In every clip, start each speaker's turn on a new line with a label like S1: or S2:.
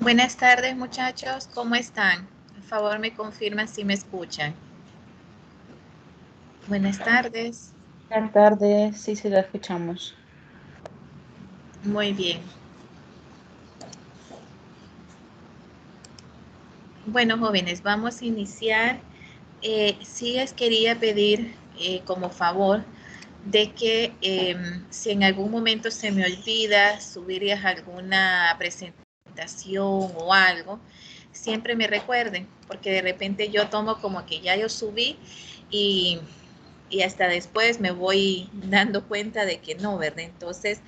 S1: Buenas tardes, muchachos. ¿Cómo están? Por favor, me confirman si me escuchan. Buenas tardes.
S2: Buenas tardes, sí, sí, la escuchamos.
S1: Muy bien. Bueno, jóvenes, vamos a iniciar. Sí les quería pedir como favor de que si en algún momento se me olvida subir alguna presentación o algo, siempre me recuerden, porque de repente yo tomo como que ya yo subí y y hasta después me voy dando cuenta de que no, ¿verdad? Entonces,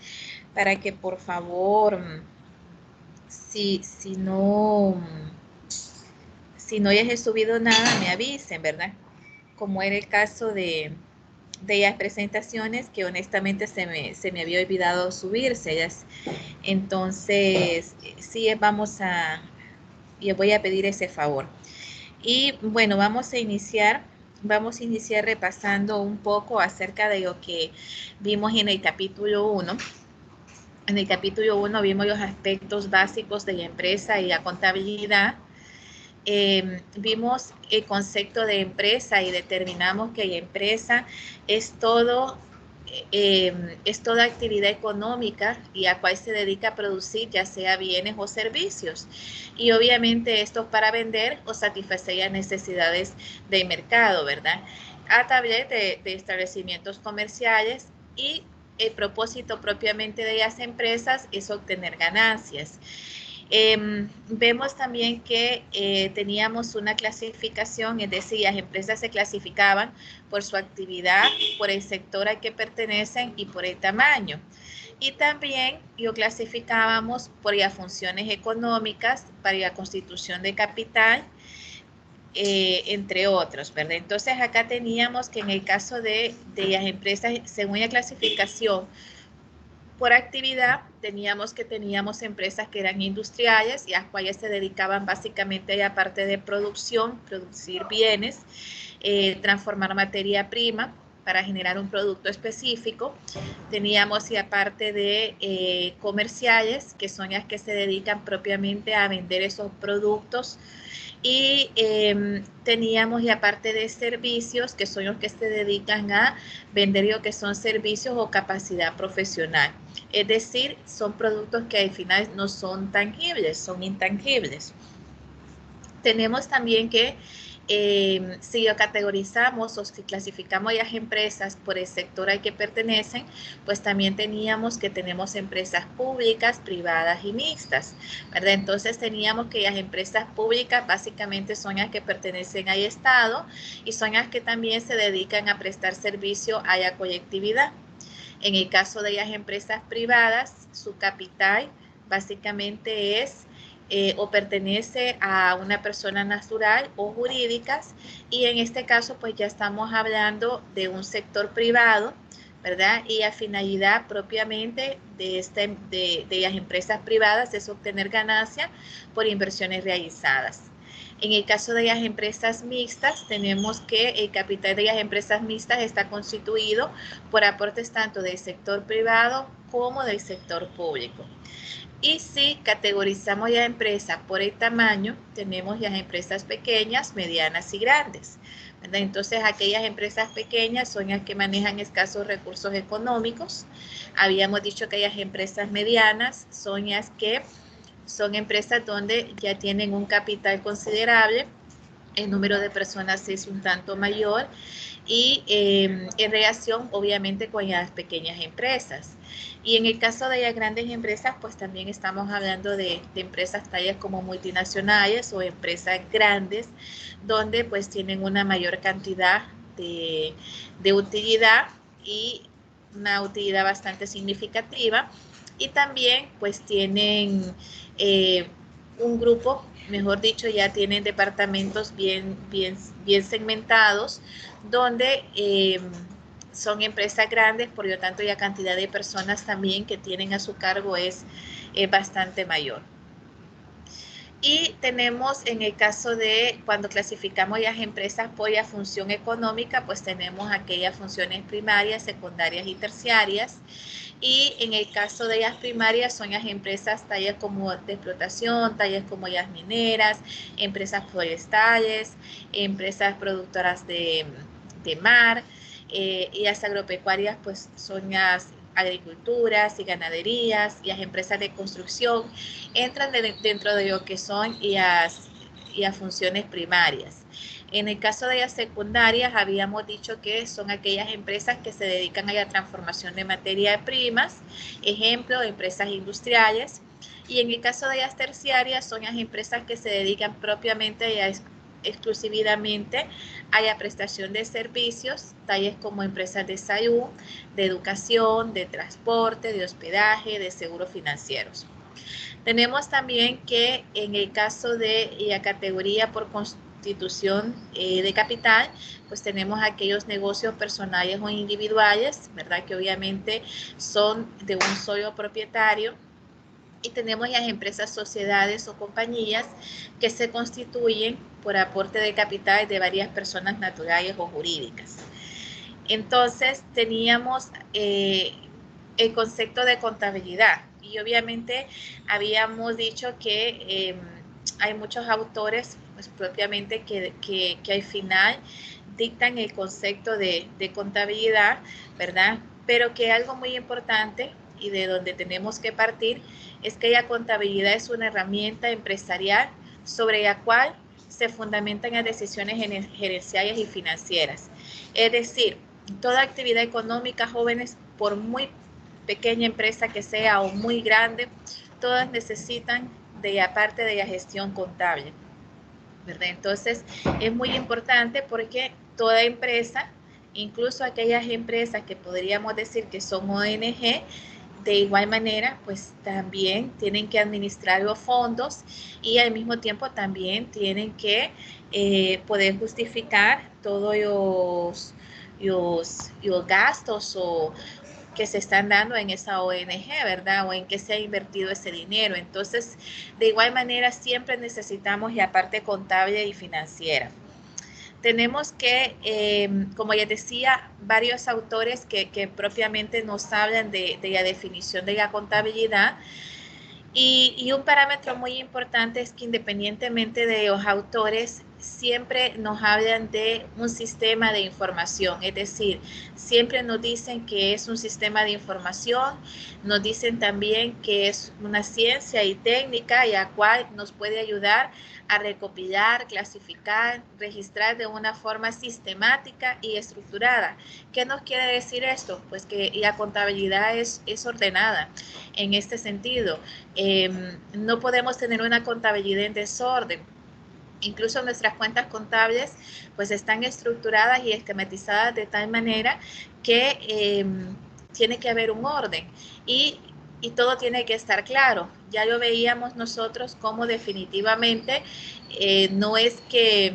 S1: para que por favor, si no, si no hayas subido nada, me avisen, ¿verdad? Como era el caso de las presentaciones que honestamente se me había olvidado subirse. Ellas. Entonces, sí, yo voy a pedir ese favor. Y bueno, vamos a iniciar repasando un poco acerca de lo que vimos en el capítulo 1. En el capítulo 1 vimos los aspectos básicos de la empresa y la contabilidad. Vimos el concepto de empresa y determinamos que la empresa es todo es toda actividad económica y a cual se dedica a producir ya sea bienes o servicios. Y obviamente esto para vender o satisfacer las necesidades del mercado, ¿verdad? A través de establecimientos comerciales y el propósito propiamente de las empresas es obtener ganancias. Vemos también que teníamos una clasificación, es decir, las empresas se clasificaban por su actividad, por el sector al que pertenecen y por el tamaño. Y también lo clasificábamos por las funciones económicas, para la constitución de capital, entre otros, ¿verdad? Entonces acá teníamos que en el caso de las empresas, según la clasificación, por actividad teníamos empresas que eran industriales y a las cuales se dedicaban básicamente a la parte de producción, producir bienes, transformar materia prima para generar un producto específico. Teníamos la parte de comerciales, que son las que se dedican propiamente a vender esos productos, y teníamos la parte de servicios, que son los que se dedican a vender lo que son servicios o capacidad profesional. Es decir, son productos que al final no son tangibles, son intangibles. Tenemos también que si lo categorizamos o si clasificamos las empresas por el sector al que pertenecen, pues también tenemos empresas públicas, privadas y mixtas, ¿verdad? Entonces teníamos que las empresas públicas básicamente son las que pertenecen al Estado y son las que también se dedican a prestar servicio a la colectividad. En el caso de las empresas privadas, su capital básicamente es o pertenece a una persona natural o jurídicas, y en este caso pues ya estamos hablando de un sector privado, ¿verdad? Y la finalidad propiamente de las empresas privadas es obtener ganancia por inversiones realizadas. En el caso de las empresas mixtas, tenemos que el capital de las empresas mixtas está constituido por aportes tanto del sector privado como del sector público. Y si categorizamos las empresas por el tamaño, tenemos las empresas pequeñas, medianas y grandes, ¿verdad? Entonces, aquellas empresas pequeñas son las que manejan escasos recursos económicos. Habíamos dicho que las empresas medianas son las que son empresas donde ya tienen un capital considerable, el número de personas es un tanto mayor, y en relación obviamente con las pequeñas empresas. Y en el caso de las grandes empresas, pues también estamos hablando de empresas tallas como multinacionales o empresas grandes, donde pues tienen una mayor cantidad de utilidad y una utilidad bastante significativa, y también pues tienen un grupo, mejor dicho, ya tienen departamentos bien segmentados, donde son empresas grandes, por lo tanto la cantidad de personas también que tienen a su cargo es bastante mayor. Y tenemos en el caso de cuando clasificamos las empresas por la función económica, pues tenemos aquellas funciones primarias, secundarias y terciarias. Y en el caso de ellas primarias son las empresas tallas como de explotación, tallas como ellas mineras, empresas forestales, empresas productoras de mar, y las agropecuarias pues son las agriculturas y ganaderías, y las empresas de construcción entran dentro de lo que son las funciones primarias. En el caso de las secundarias, habíamos dicho que son aquellas empresas que se dedican a la transformación de materias primas, ejemplo, empresas industriales. Y en el caso de las terciarias, son las empresas que se dedican propiamente a exclusivamente a la prestación de servicios, tales como empresas de salud, de educación, de transporte, de hospedaje, de seguros financieros. Tenemos también que en el caso de la categoría por constitución de capital, pues tenemos aquellos negocios personales o individuales, ¿verdad? Que obviamente son de un solo propietario. Y tenemos las empresas, sociedades o compañías que se constituyen por aporte de capital de varias personas naturales o jurídicas. Entonces teníamos el concepto de contabilidad, y obviamente habíamos dicho que hay muchos autores pues propiamente que al final dictan el concepto de contabilidad, ¿verdad? Pero que algo muy importante y de donde tenemos que partir es que la contabilidad es una herramienta empresarial sobre la cual se fundamentan las decisiones gerenciales y financieras. Es decir, toda actividad económica, jóvenes, por muy pequeña empresa que sea o muy grande, todas necesitan de la parte de la gestión contable, ¿verdad? Entonces, es muy importante porque toda empresa, incluso aquellas empresas que podríamos decir que son ONG, de igual manera, pues también tienen que administrar los fondos y al mismo tiempo también tienen que poder justificar todos los gastos o que se están dando en esa ONG, ¿verdad? O en qué se ha invertido ese dinero. Entonces, de igual manera, siempre necesitamos la parte contable y financiera. Tenemos que, como ya decía, varios autores que propiamente nos hablan de la definición de la contabilidad. Y un parámetro muy importante es que independientemente de los autores, siempre nos hablan de un sistema de información, es decir, siempre nos dicen que es un sistema de información, nos dicen también que es una ciencia y técnica y la cual nos puede ayudar a recopilar, clasificar, registrar de una forma sistemática y estructurada. ¿Qué nos quiere decir esto? Pues que la contabilidad es ordenada en este sentido. No podemos tener una contabilidad en desorden. Incluso nuestras cuentas contables pues están estructuradas y esquematizadas de tal manera que tiene que haber un orden y todo tiene que estar claro. Ya lo veíamos nosotros como definitivamente no es que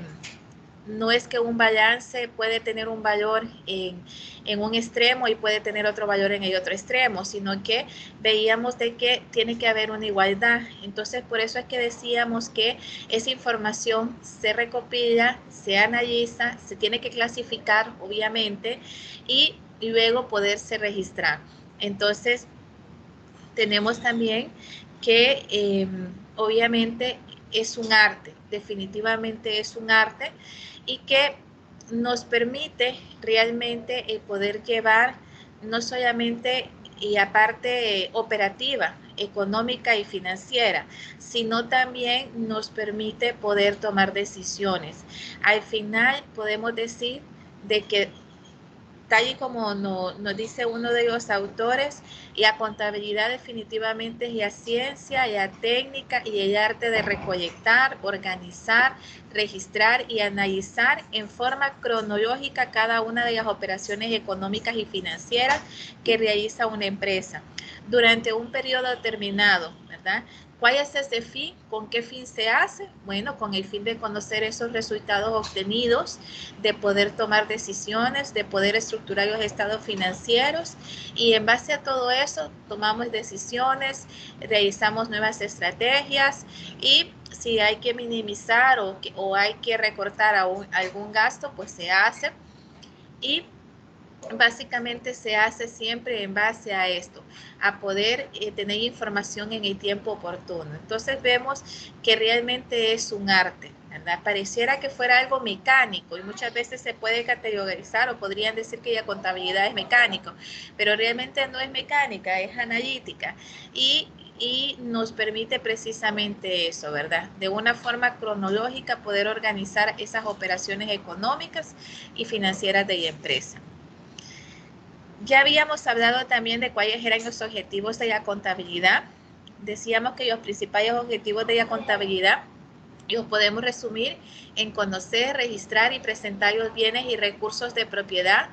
S1: un balance puede tener un valor en un extremo y puede tener otro valor en el otro extremo, sino que veíamos de que tiene que haber una igualdad. Entonces, por eso es que decíamos que esa información se recopila, se analiza, se tiene que clasificar, obviamente, y luego poderse registrar. Entonces, tenemos también que obviamente es un arte, definitivamente es un arte, y que nos permite realmente el poder llevar no solamente la parte operativa, económica y financiera, sino también nos permite poder tomar decisiones. Al final podemos decir de que tal y como nos dice uno de los autores, la contabilidad definitivamente es la ciencia, la técnica y el arte de recolectar, organizar, registrar y analizar en forma cronológica cada una de las operaciones económicas y financieras que realiza una empresa durante un periodo determinado, ¿verdad? ¿Cuál es ese fin? ¿Con qué fin se hace? Bueno, con el fin de conocer esos resultados obtenidos, de poder tomar decisiones, de poder estructurar los estados financieros, y en base a todo eso tomamos decisiones, realizamos nuevas estrategias, y si hay que minimizar o hay que recortar algún gasto, pues se hace. Y básicamente se hace siempre en base a esto, a poder tener información en el tiempo oportuno. Entonces vemos que realmente es un arte, ¿verdad? Pareciera que fuera algo mecánico y muchas veces se puede categorizar o podrían decir que la contabilidad es mecánico, pero realmente no es mecánica, es analítica y nos permite precisamente eso, ¿verdad? De una forma cronológica poder organizar esas operaciones económicas y financieras de la empresa. Ya habíamos hablado también de cuáles eran los objetivos de la contabilidad. Decíamos que los principales objetivos de la contabilidad los podemos resumir en conocer, registrar y presentar los bienes y recursos de propiedad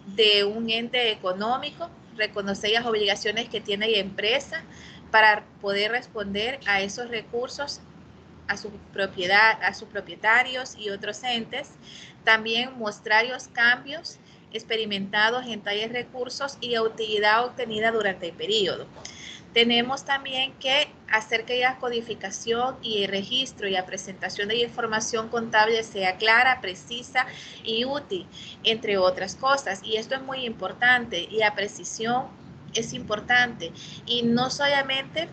S1: de un ente económico, reconocer las obligaciones que tiene la empresa para poder responder a esos recursos, a su propiedad, a sus propietarios y otros entes. También mostrar los cambios experimentados en tales recursos y la utilidad obtenida durante el periodo. Tenemos también que hacer que la codificación y el registro y la presentación de la información contable sea clara, precisa y útil, entre otras cosas. Y esto es muy importante y la precisión es importante. Y no solamente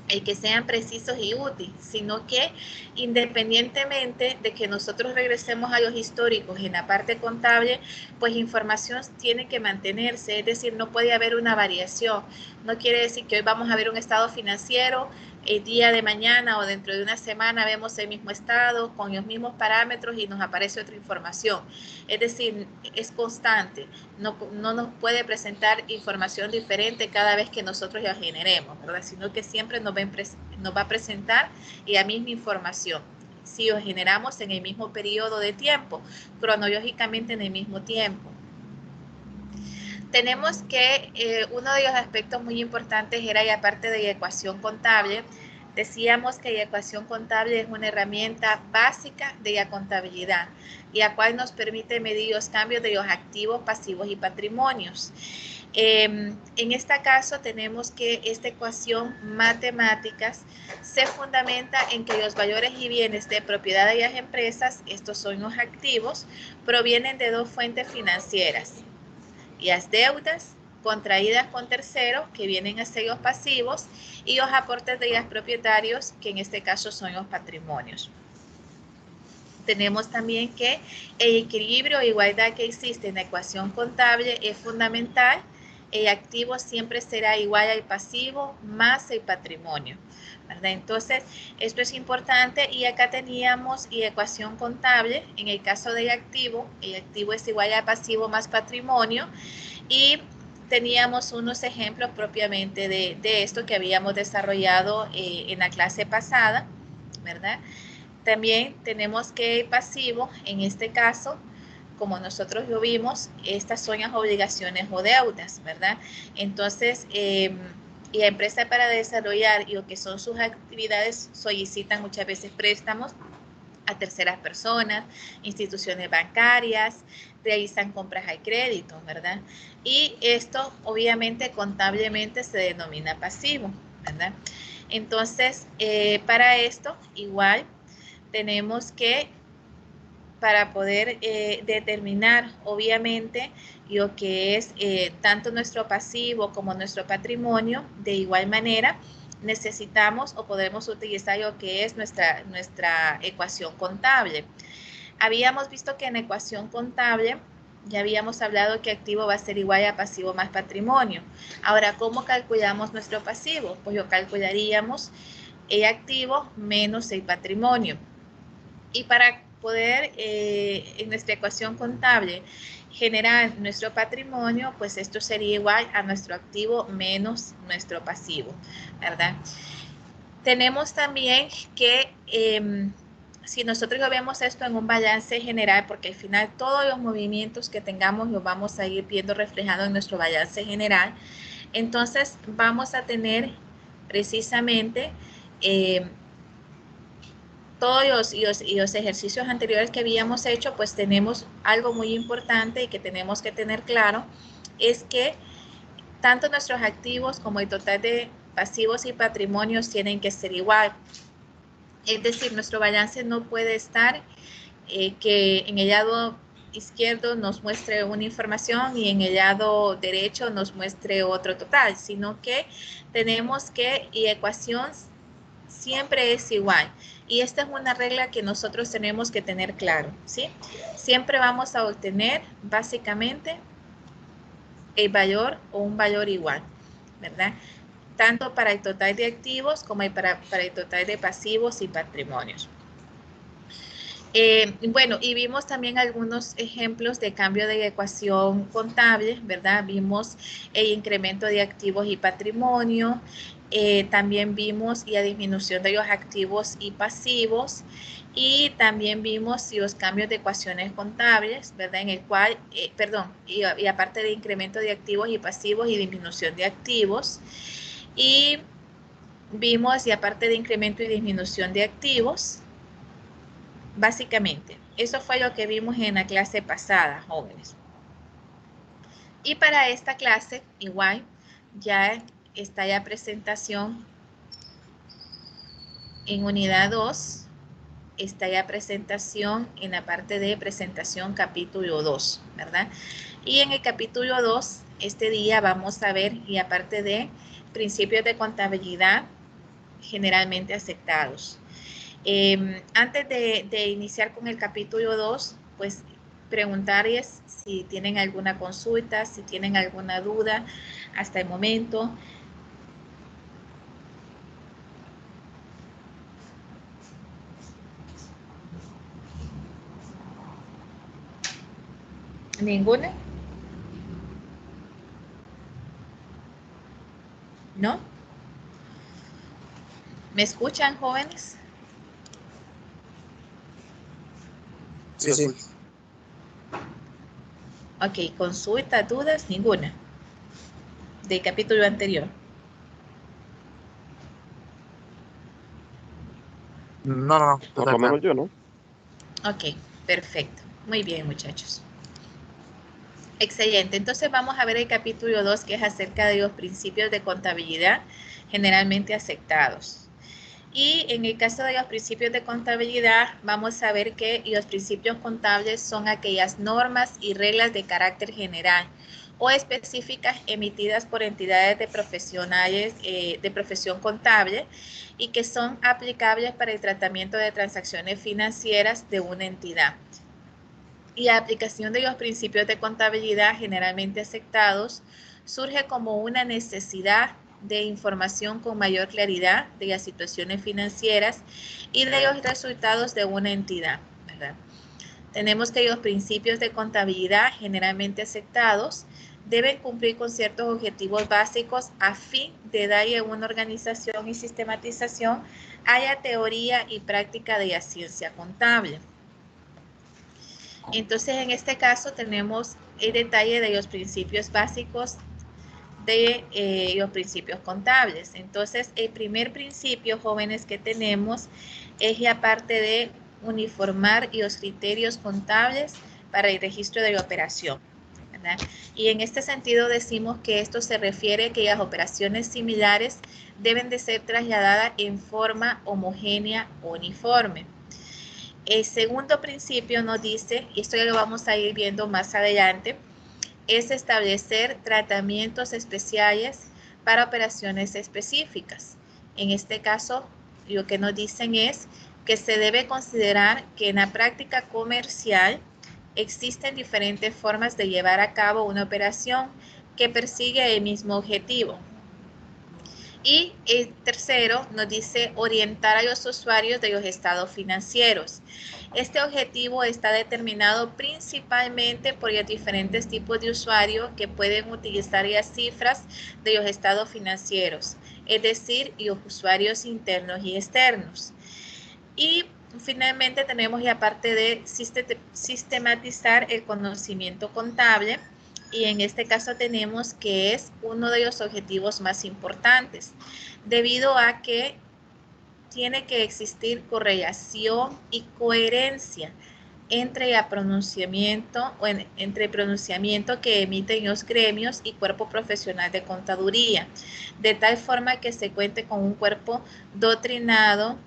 S1: el que sean precisos y útiles, sino que independientemente de que nosotros regresemos a los históricos en la parte contable, pues información tiene que mantenerse, es decir, no puede haber una variación. No quiere decir que hoy vamos a ver un estado financiero, el día de mañana o dentro de una semana vemos el mismo estado con los mismos parámetros y nos aparece otra información. Es decir, es constante, no nos puede presentar información diferente cada vez que nosotros la generemos, ¿verdad? Sino que siempre nos va a presentar la misma información. Si lo generamos en el mismo periodo de tiempo, cronológicamente en el mismo tiempo. Tenemos que uno de los aspectos muy importantes era la parte de la ecuación contable. Decíamos que la ecuación contable es una herramienta básica de la contabilidad y la cual nos permite medir los cambios de los activos, pasivos y patrimonios. En este caso tenemos que esta ecuación matemáticas se fundamenta en que los valores y bienes de propiedad de las empresas, estos son los activos, provienen de dos fuentes financieras. Las deudas contraídas con terceros, que vienen a ser los pasivos, y los aportes de los propietarios, que en este caso son los patrimonios. Tenemos también que el equilibrio o igualdad que existe en la ecuación contable es fundamental. El activo siempre será igual al pasivo más el patrimonio, ¿verdad? Entonces, esto es importante y acá teníamos la ecuación contable. En el caso del activo, el activo es igual al pasivo más patrimonio y teníamos unos ejemplos propiamente de esto que habíamos desarrollado en la clase pasada, ¿verdad? También tenemos que el pasivo, en este caso, como nosotros lo vimos, estas son las obligaciones o deudas, ¿verdad? Entonces, la empresa para desarrollar lo que son sus actividades solicitan muchas veces préstamos a terceras personas, instituciones bancarias, realizan compras al crédito, ¿verdad? Y esto obviamente contablemente se denomina pasivo, ¿verdad? Entonces, para esto igual tenemos que, para poder determinar obviamente lo que es tanto nuestro pasivo como nuestro patrimonio, de igual manera necesitamos o podemos utilizar lo que es nuestra ecuación contable. Habíamos visto que en la ecuación contable ya habíamos hablado que activo va a ser igual a pasivo más patrimonio. Ahora, ¿cómo calculamos nuestro pasivo? Pues lo calcularíamos el activo menos el patrimonio. Y para poder en nuestra ecuación contable generar nuestro patrimonio, pues esto sería igual a nuestro activo menos nuestro pasivo, ¿verdad? Tenemos también que, si nosotros lo vemos esto en un balance general, porque al final todos los movimientos que tengamos los vamos a ir viendo reflejados en nuestro balance general, entonces vamos a tener precisamente todos los ejercicios anteriores que habíamos hecho, pues tenemos algo muy importante y que tenemos que tener claro, es que tanto nuestros activos como el total de pasivos y patrimonios tienen que ser igual. Es decir, nuestro balance no puede estar que en el lado izquierdo nos muestre una información y en el lado derecho nos muestre otro total, sino que tenemos que la ecuación siempre es igual. Y esta es una regla que nosotros tenemos que tener claro, ¿sí? Siempre vamos a obtener básicamente el valor o un valor igual, ¿verdad? Tanto para el total de activos como para el total de pasivos y patrimonios. Bueno, y vimos también algunos ejemplos de cambio de ecuación contable, ¿verdad? Vimos el incremento de activos y patrimonio, también vimos la disminución de los activos y pasivos, y también vimos los cambios de ecuaciones contables, ¿verdad? En el cual, y aparte de incremento de activos y pasivos y disminución de activos, y vimos, y aparte de incremento y disminución de activos, básicamente, eso fue lo que vimos en la clase pasada, jóvenes. Y para esta clase, igual, ya está la presentación en unidad 2, está la presentación en la parte de presentación capítulo 2, ¿verdad? Y en el capítulo 2, este día vamos a ver, y aparte de principios de contabilidad generalmente aceptados. Antes de iniciar con el capítulo 2, pues preguntarles si tienen alguna consulta, si tienen alguna duda hasta el momento. ¿Ninguna? ¿No? ¿Me escuchan, jóvenes?
S3: Sí, sí.
S1: Ok, consulta, dudas, ninguna. Del capítulo anterior.
S3: No.
S4: Por lo menos yo, ¿no?
S1: Ok, perfecto. Muy bien, muchachos. Excelente. Entonces vamos a ver el capítulo 2, que es acerca de los principios de contabilidad generalmente aceptados. Y en el caso de los principios de contabilidad, vamos a ver que los principios contables son aquellas normas y reglas de carácter general o específicas emitidas por entidades de profesionales de profesión contable y que son aplicables para el tratamiento de transacciones financieras de una entidad. Y la aplicación de los principios de contabilidad generalmente aceptados surge como una necesidad de información con mayor claridad de las situaciones financieras y de los resultados de una entidad, ¿verdad? Tenemos que los principios de contabilidad generalmente aceptados deben cumplir con ciertos objetivos básicos a fin de darle una organización y sistematización a la teoría y práctica de la ciencia contable. Entonces, en este caso tenemos el detalle de los principios básicos de los principios contables. Entonces, el primer principio, jóvenes, que tenemos es la parte de uniformar los criterios contables para el registro de la operación, ¿verdad? Y en este sentido decimos que esto se refiere a que las operaciones similares deben de ser trasladadas en forma homogénea o uniforme. El segundo principio nos dice, y esto ya lo vamos a ir viendo más adelante, es establecer tratamientos especiales para operaciones específicas. En este caso, lo que nos dicen es que se debe considerar que en la práctica comercial existen diferentes formas de llevar a cabo una operación que persigue el mismo objetivo. Y el tercero nos dice orientar a los usuarios de los estados financieros. Este objetivo está determinado principalmente por los diferentes tipos de usuarios que pueden utilizar las cifras de los estados financieros, es decir, los usuarios internos y externos. Y finalmente tenemos la parte de sistematizar el conocimiento contable. Y en este caso tenemos que es uno de los objetivos más importantes, debido a que tiene que existir correlación y coherencia entre el pronunciamiento que emiten los gremios y cuerpo profesional de contaduría, de tal forma que se cuente con un cuerpo doctrinado,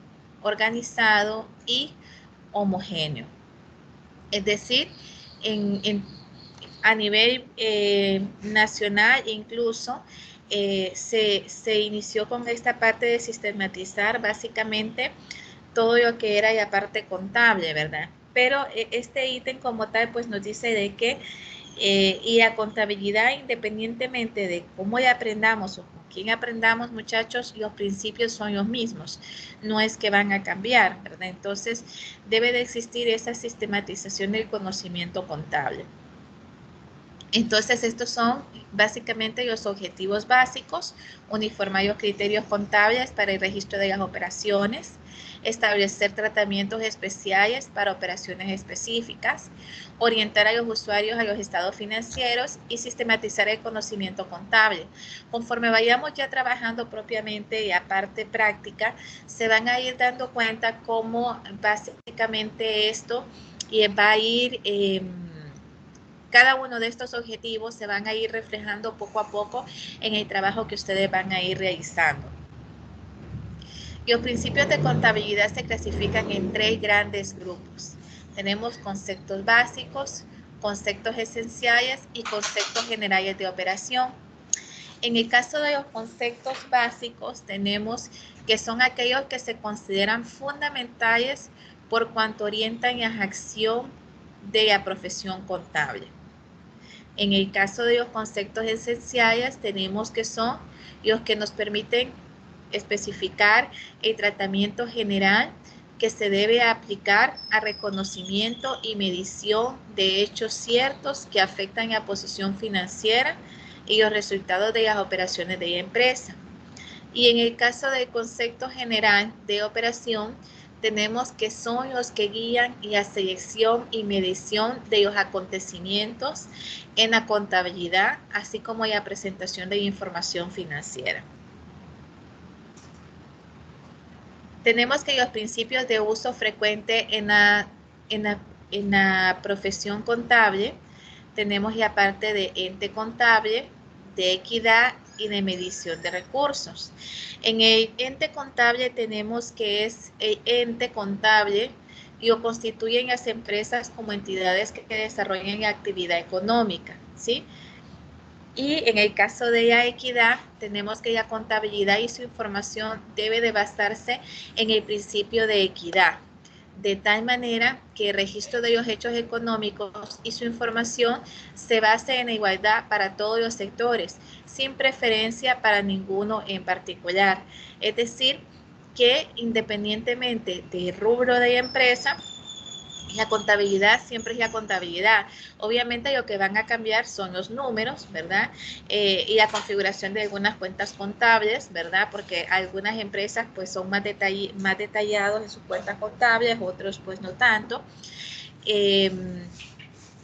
S1: organizado y homogéneo. Es decir, a nivel nacional incluso se inició con esta parte de sistematizar básicamente todo lo que era la parte contable, ¿verdad? Pero este ítem como tal pues nos dice de que y la contabilidad, independientemente de cómo la aprendamos o con quién aprendamos, muchachos, los principios son los mismos, no es que van a cambiar, ¿verdad? Entonces debe de existir esa sistematización del conocimiento contable. Entonces, estos son básicamente los objetivos básicos: uniformar los criterios contables para el registro de las operaciones, establecer tratamientos especiales para operaciones específicas, orientar a los usuarios a los estados financieros y sistematizar el conocimiento contable. Conforme vayamos ya trabajando propiamente la parte práctica, se van a ir dando cuenta cómo básicamente esto va a ir... cada uno de estos objetivos se van a ir reflejando poco a poco en el trabajo que ustedes van a ir realizando. Los principios de contabilidad se clasifican en 3 grandes grupos. Tenemos conceptos básicos, conceptos esenciales y conceptos generales de operación. En el caso de los conceptos básicos, tenemos que son aquellos que se consideran fundamentales por cuanto orientan la acción de la profesión contable. En el caso de los conceptos esenciales, tenemos que son los que nos permiten especificar el tratamiento general que se debe aplicar a reconocimiento y medición de hechos ciertos que afectan la posición financiera y los resultados de las operaciones de la empresa. Y en el caso del concepto general de operación, tenemos que son los que guían la selección y medición de los acontecimientos en la contabilidad, así como la presentación de información financiera. Tenemos que los principios de uso frecuente en la profesión contable, tenemos la parte de ente contable, de equidad y de medición de recursos. En el ente contable tenemos que es el ente contable y lo constituyen las empresas como entidades que desarrollan la actividad económica, ¿sí? Y en el caso de la equidad, tenemos que la contabilidad y su información debe de basarse en el principio de equidad, de tal manera que el registro de los hechos económicos y su información se base en la igualdad para todos los sectores, sin preferencia para ninguno en particular. Es decir, que independientemente del rubro de la empresa, la contabilidad siempre es la contabilidad. Obviamente lo que van a cambiar son los números, ¿verdad? Y la configuración de algunas cuentas contables, ¿verdad? Porque algunas empresas pues son más detallados en sus cuentas contables, otros pues no tanto.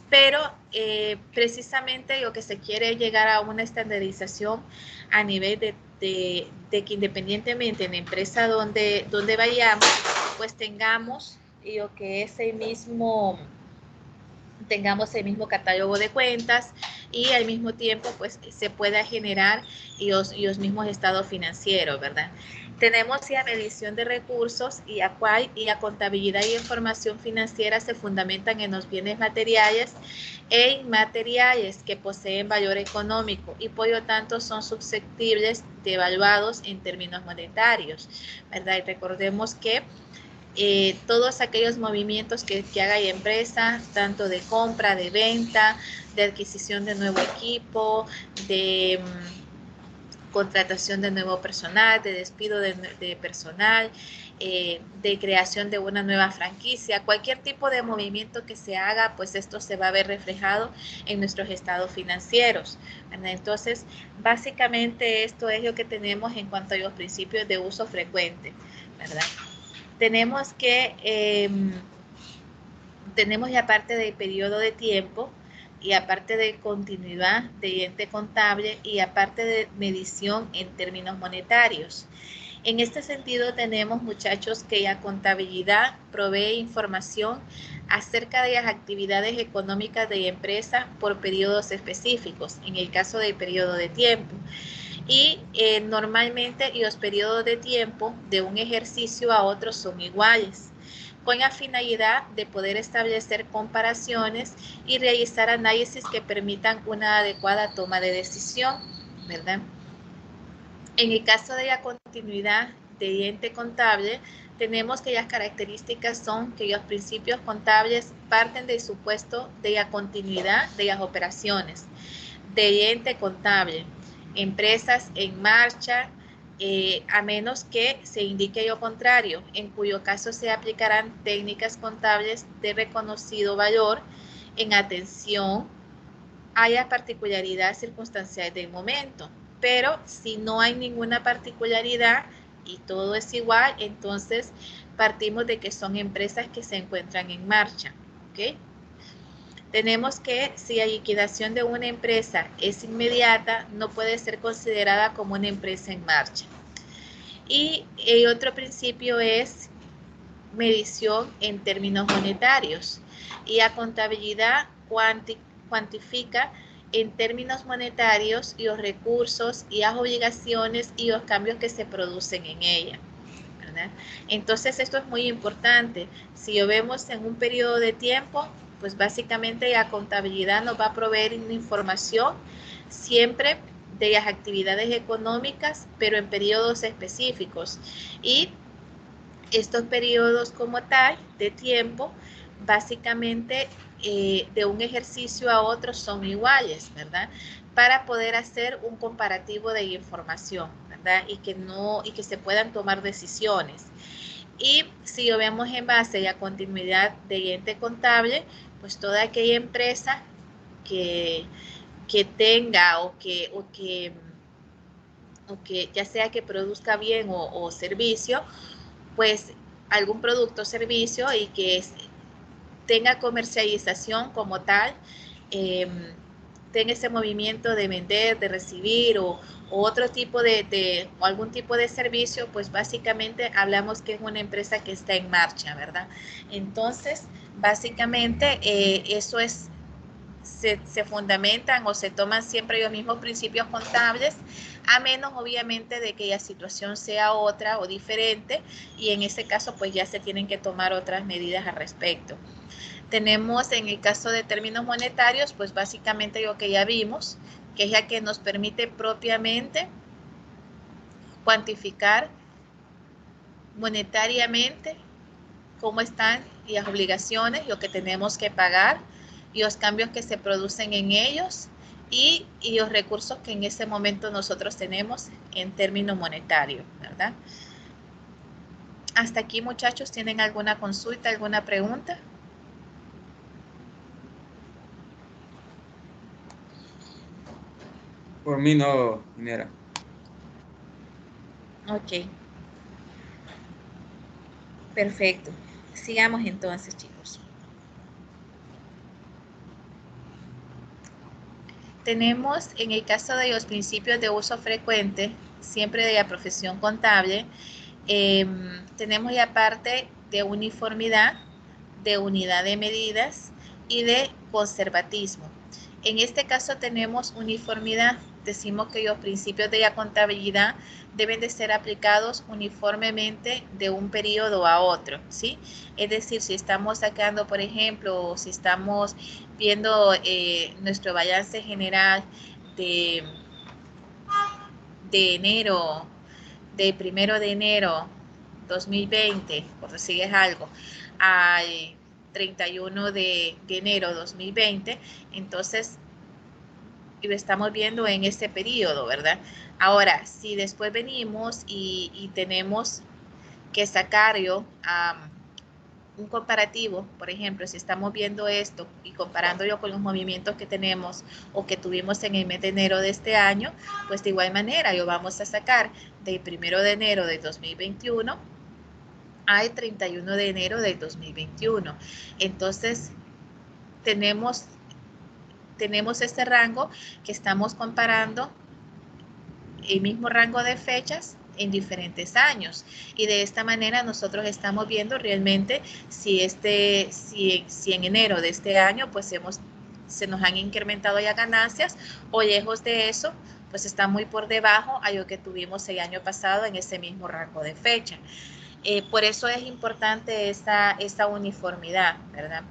S1: Pero precisamente lo que se quiere es llegar a una estandarización a nivel de que independientemente en la empresa donde vayamos, pues tengamos lo que es tengamos el mismo catálogo de cuentas y al mismo tiempo pues se pueda generar los mismos estados financieros, ¿verdad? Tenemos la medición de recursos y la contabilidad y información financiera se fundamentan en los bienes materiales e inmateriales que poseen valor económico y por lo tanto son susceptibles de evaluados en términos monetarios, ¿verdad? Y recordemos que todos aquellos movimientos que haga la empresa, tanto de compra, de venta, de adquisición de nuevo equipo, de contratación de nuevo personal, de despido de personal, de creación de una nueva franquicia, cualquier tipo de movimiento que se haga, pues esto se va a ver reflejado en nuestros estados financieros, ¿verdad? Entonces, básicamente esto es lo que tenemos en cuanto a los principios de uso frecuente, ¿verdad? Tenemos la parte del periodo de tiempo y aparte de continuidad de ente contable y aparte de medición en términos monetarios. En este sentido tenemos, muchachos, que la contabilidad provee información acerca de las actividades económicas de la empresa por periodos específicos, en el caso del periodo de tiempo. Y normalmente los periodos de tiempo de un ejercicio a otro son iguales. con la finalidad de poder establecer comparaciones y realizar análisis que permitan una adecuada toma de decisión, ¿verdad? En el caso de la continuidad de ente contable, tenemos que las características son que los principios contables parten del supuesto de la continuidad de las operaciones del ente contable, empresas en marcha, a menos que se indique lo contrario, en cuyo caso se aplicarán técnicas contables de reconocido valor en atención a la particularidad circunstancial del momento. Pero si no hay ninguna particularidad y todo es igual, entonces partimos de que son empresas que se encuentran en marcha, ¿ok? Tenemos que si la liquidación de una empresa es inmediata, no puede ser considerada como una empresa en marcha. Y el otro principio es medición en términos monetarios. Y la contabilidad cuantifica en términos monetarios los recursos y las obligaciones y los cambios que se producen en ella, ¿verdad? Entonces esto es muy importante. Si lo vemos en un periodo de tiempo, pues básicamente la contabilidad nos va a proveer una información siempre de las actividades económicas, pero en periodos específicos. Y estos periodos como tal de tiempo, básicamente de un ejercicio a otro son iguales, ¿verdad? Para poder hacer un comparativo de información, ¿verdad? Y que se puedan tomar decisiones. Y si lo vemos en base a la continuidad del ente contable, pues toda aquella empresa que tenga o que ya sea que produzca bien o servicio, pues algún producto o servicio y que tenga comercialización como tal, tenga ese movimiento de vender, de recibir o otro tipo o algún tipo de servicio, pues básicamente hablamos que es una empresa que está en marcha, ¿verdad? Entonces, básicamente eso es, se fundamentan o se toman siempre los mismos principios contables, a menos obviamente de que la situación sea otra o diferente, y en ese caso pues ya se tienen que tomar otras medidas al respecto. Tenemos en el caso de términos monetarios, pues básicamente lo que ya vimos, que es la que nos permite propiamente cuantificar monetariamente cómo están las obligaciones, lo que tenemos que pagar, y los cambios que se producen en ellos y los recursos que en ese momento nosotros tenemos en términos monetarios, ¿verdad? Hasta aquí, muchachos, ¿tienen alguna consulta, alguna pregunta?
S4: Por mí no, ingeniera.
S1: Ok. Perfecto. Sigamos entonces, chicos. Tenemos en el caso de los principios de uso frecuente, siempre de la profesión contable, tenemos la parte de uniformidad, de unidad de medidas y de conservatismo. En este caso tenemos uniformidad. Decimos que los principios de la contabilidad deben de ser aplicados uniformemente de un periodo a otro, ¿sí? Es decir, si estamos sacando, por ejemplo, si estamos viendo nuestro balance general de enero, de 1 de enero 2020, por decirles algo, al 31 de enero 2020, entonces lo estamos viendo en este periodo, ¿verdad? Ahora, si después venimos y tenemos que sacarlo un comparativo, por ejemplo, si estamos viendo esto y comparándolo con los movimientos que tenemos o que tuvimos en el mes de enero de este año, pues de igual manera lo vamos a sacar del 1 de enero de 2021 al 31 de enero del 2021. Entonces, tenemos este rango que estamos comparando, el mismo rango de fechas en diferentes años, y de esta manera nosotros estamos viendo realmente si en enero de este año pues se nos han incrementado ya ganancias, o lejos de eso pues está muy por debajo a lo que tuvimos el año pasado en ese mismo rango de fecha. Por eso es importante esta uniformidad, ¿verdad?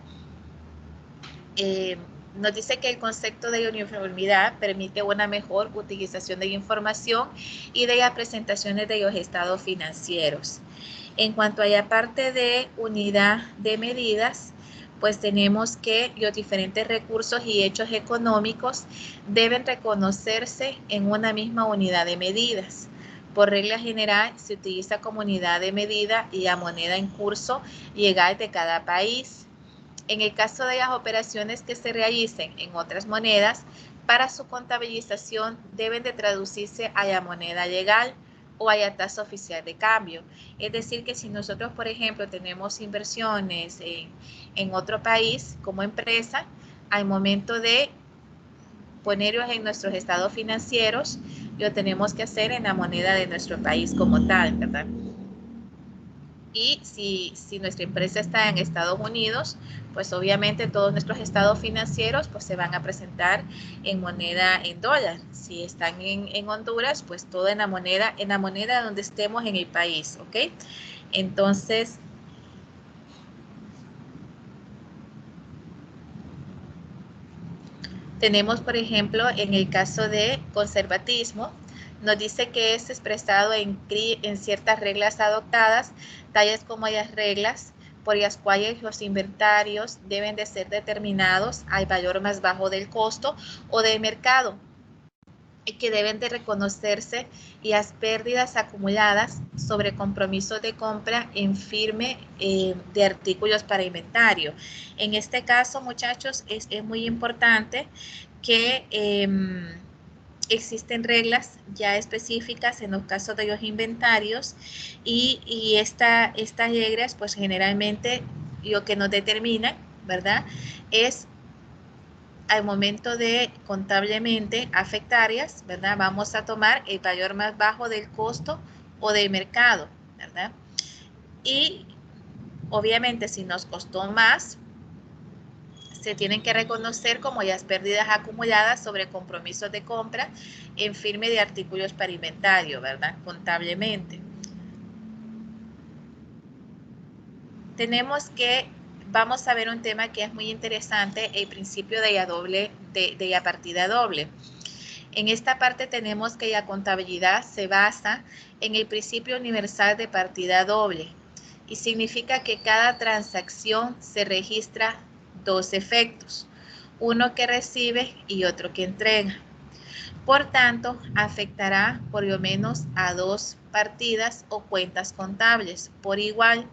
S1: Nos dice que el concepto de uniformidad permite una mejor utilización de información y de las presentaciones de los estados financieros. En cuanto a la parte de unidad de medidas, pues tenemos que los diferentes recursos y hechos económicos deben reconocerse en una misma unidad de medidas. Por regla general, se utiliza como unidad de medida y la moneda en curso legal de cada país. En el caso de las operaciones que se realicen en otras monedas, para su contabilización deben de traducirse a la moneda legal o a la tasa oficial de cambio. Es decir, que si nosotros, por ejemplo, tenemos inversiones en otro país como empresa, al momento de ponerlos en nuestros estados financieros, lo tenemos que hacer en la moneda de nuestro país como tal, ¿verdad? Y si nuestra empresa está en Estados Unidos, pues obviamente todos nuestros estados financieros pues se van a presentar en moneda en dólar. Si están en Honduras, pues todo en la moneda donde estemos en el país, ¿ok? Entonces, tenemos, por ejemplo, en el caso de conservatismo, nos dice que es expresado en ciertas reglas adoptadas, tales como las reglas por las cuales los inventarios deben de ser determinados al valor más bajo del costo o del mercado, y que deben de reconocerse las pérdidas acumuladas sobre compromisos de compra en firme de artículos para inventario. En este caso, muchachos, es muy importante que existen reglas ya específicas en los casos de los inventarios y estas reglas, pues generalmente lo que nos determinan, ¿verdad? Es al momento de contablemente afectarias, ¿verdad? Vamos a tomar el valor más bajo del costo o del mercado, ¿verdad? Y obviamente si nos costó más, se tienen que reconocer como las pérdidas acumuladas sobre compromisos de compra en firme de artículos para inventario, ¿verdad? Contablemente. Vamos a ver un tema que es muy interesante, el principio de la partida doble. En esta parte tenemos que la contabilidad se basa en el principio universal de partida doble y significa que cada transacción se registra dos efectos, uno que recibe y otro que entrega. Por tanto, afectará por lo menos a dos partidas o cuentas contables por igual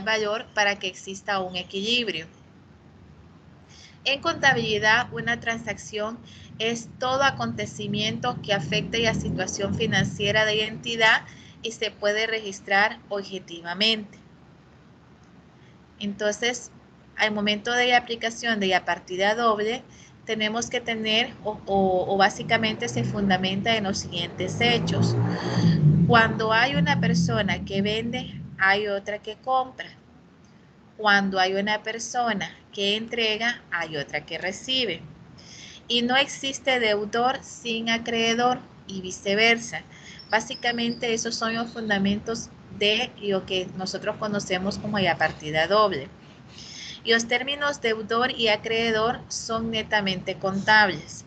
S1: valor para que exista un equilibrio. En contabilidad, una transacción es todo acontecimiento que afecte la situación financiera de la entidad y se puede registrar objetivamente. Entonces, al momento de la aplicación de la partida doble, tenemos que tener o básicamente se fundamenta en los siguientes hechos. Cuando hay una persona que vende, hay otra que compra. Cuando hay una persona que entrega, hay otra que recibe. Y no existe deudor sin acreedor y viceversa. Básicamente esos son los fundamentos de lo que nosotros conocemos como la partida doble. Y los términos deudor y acreedor son netamente contables,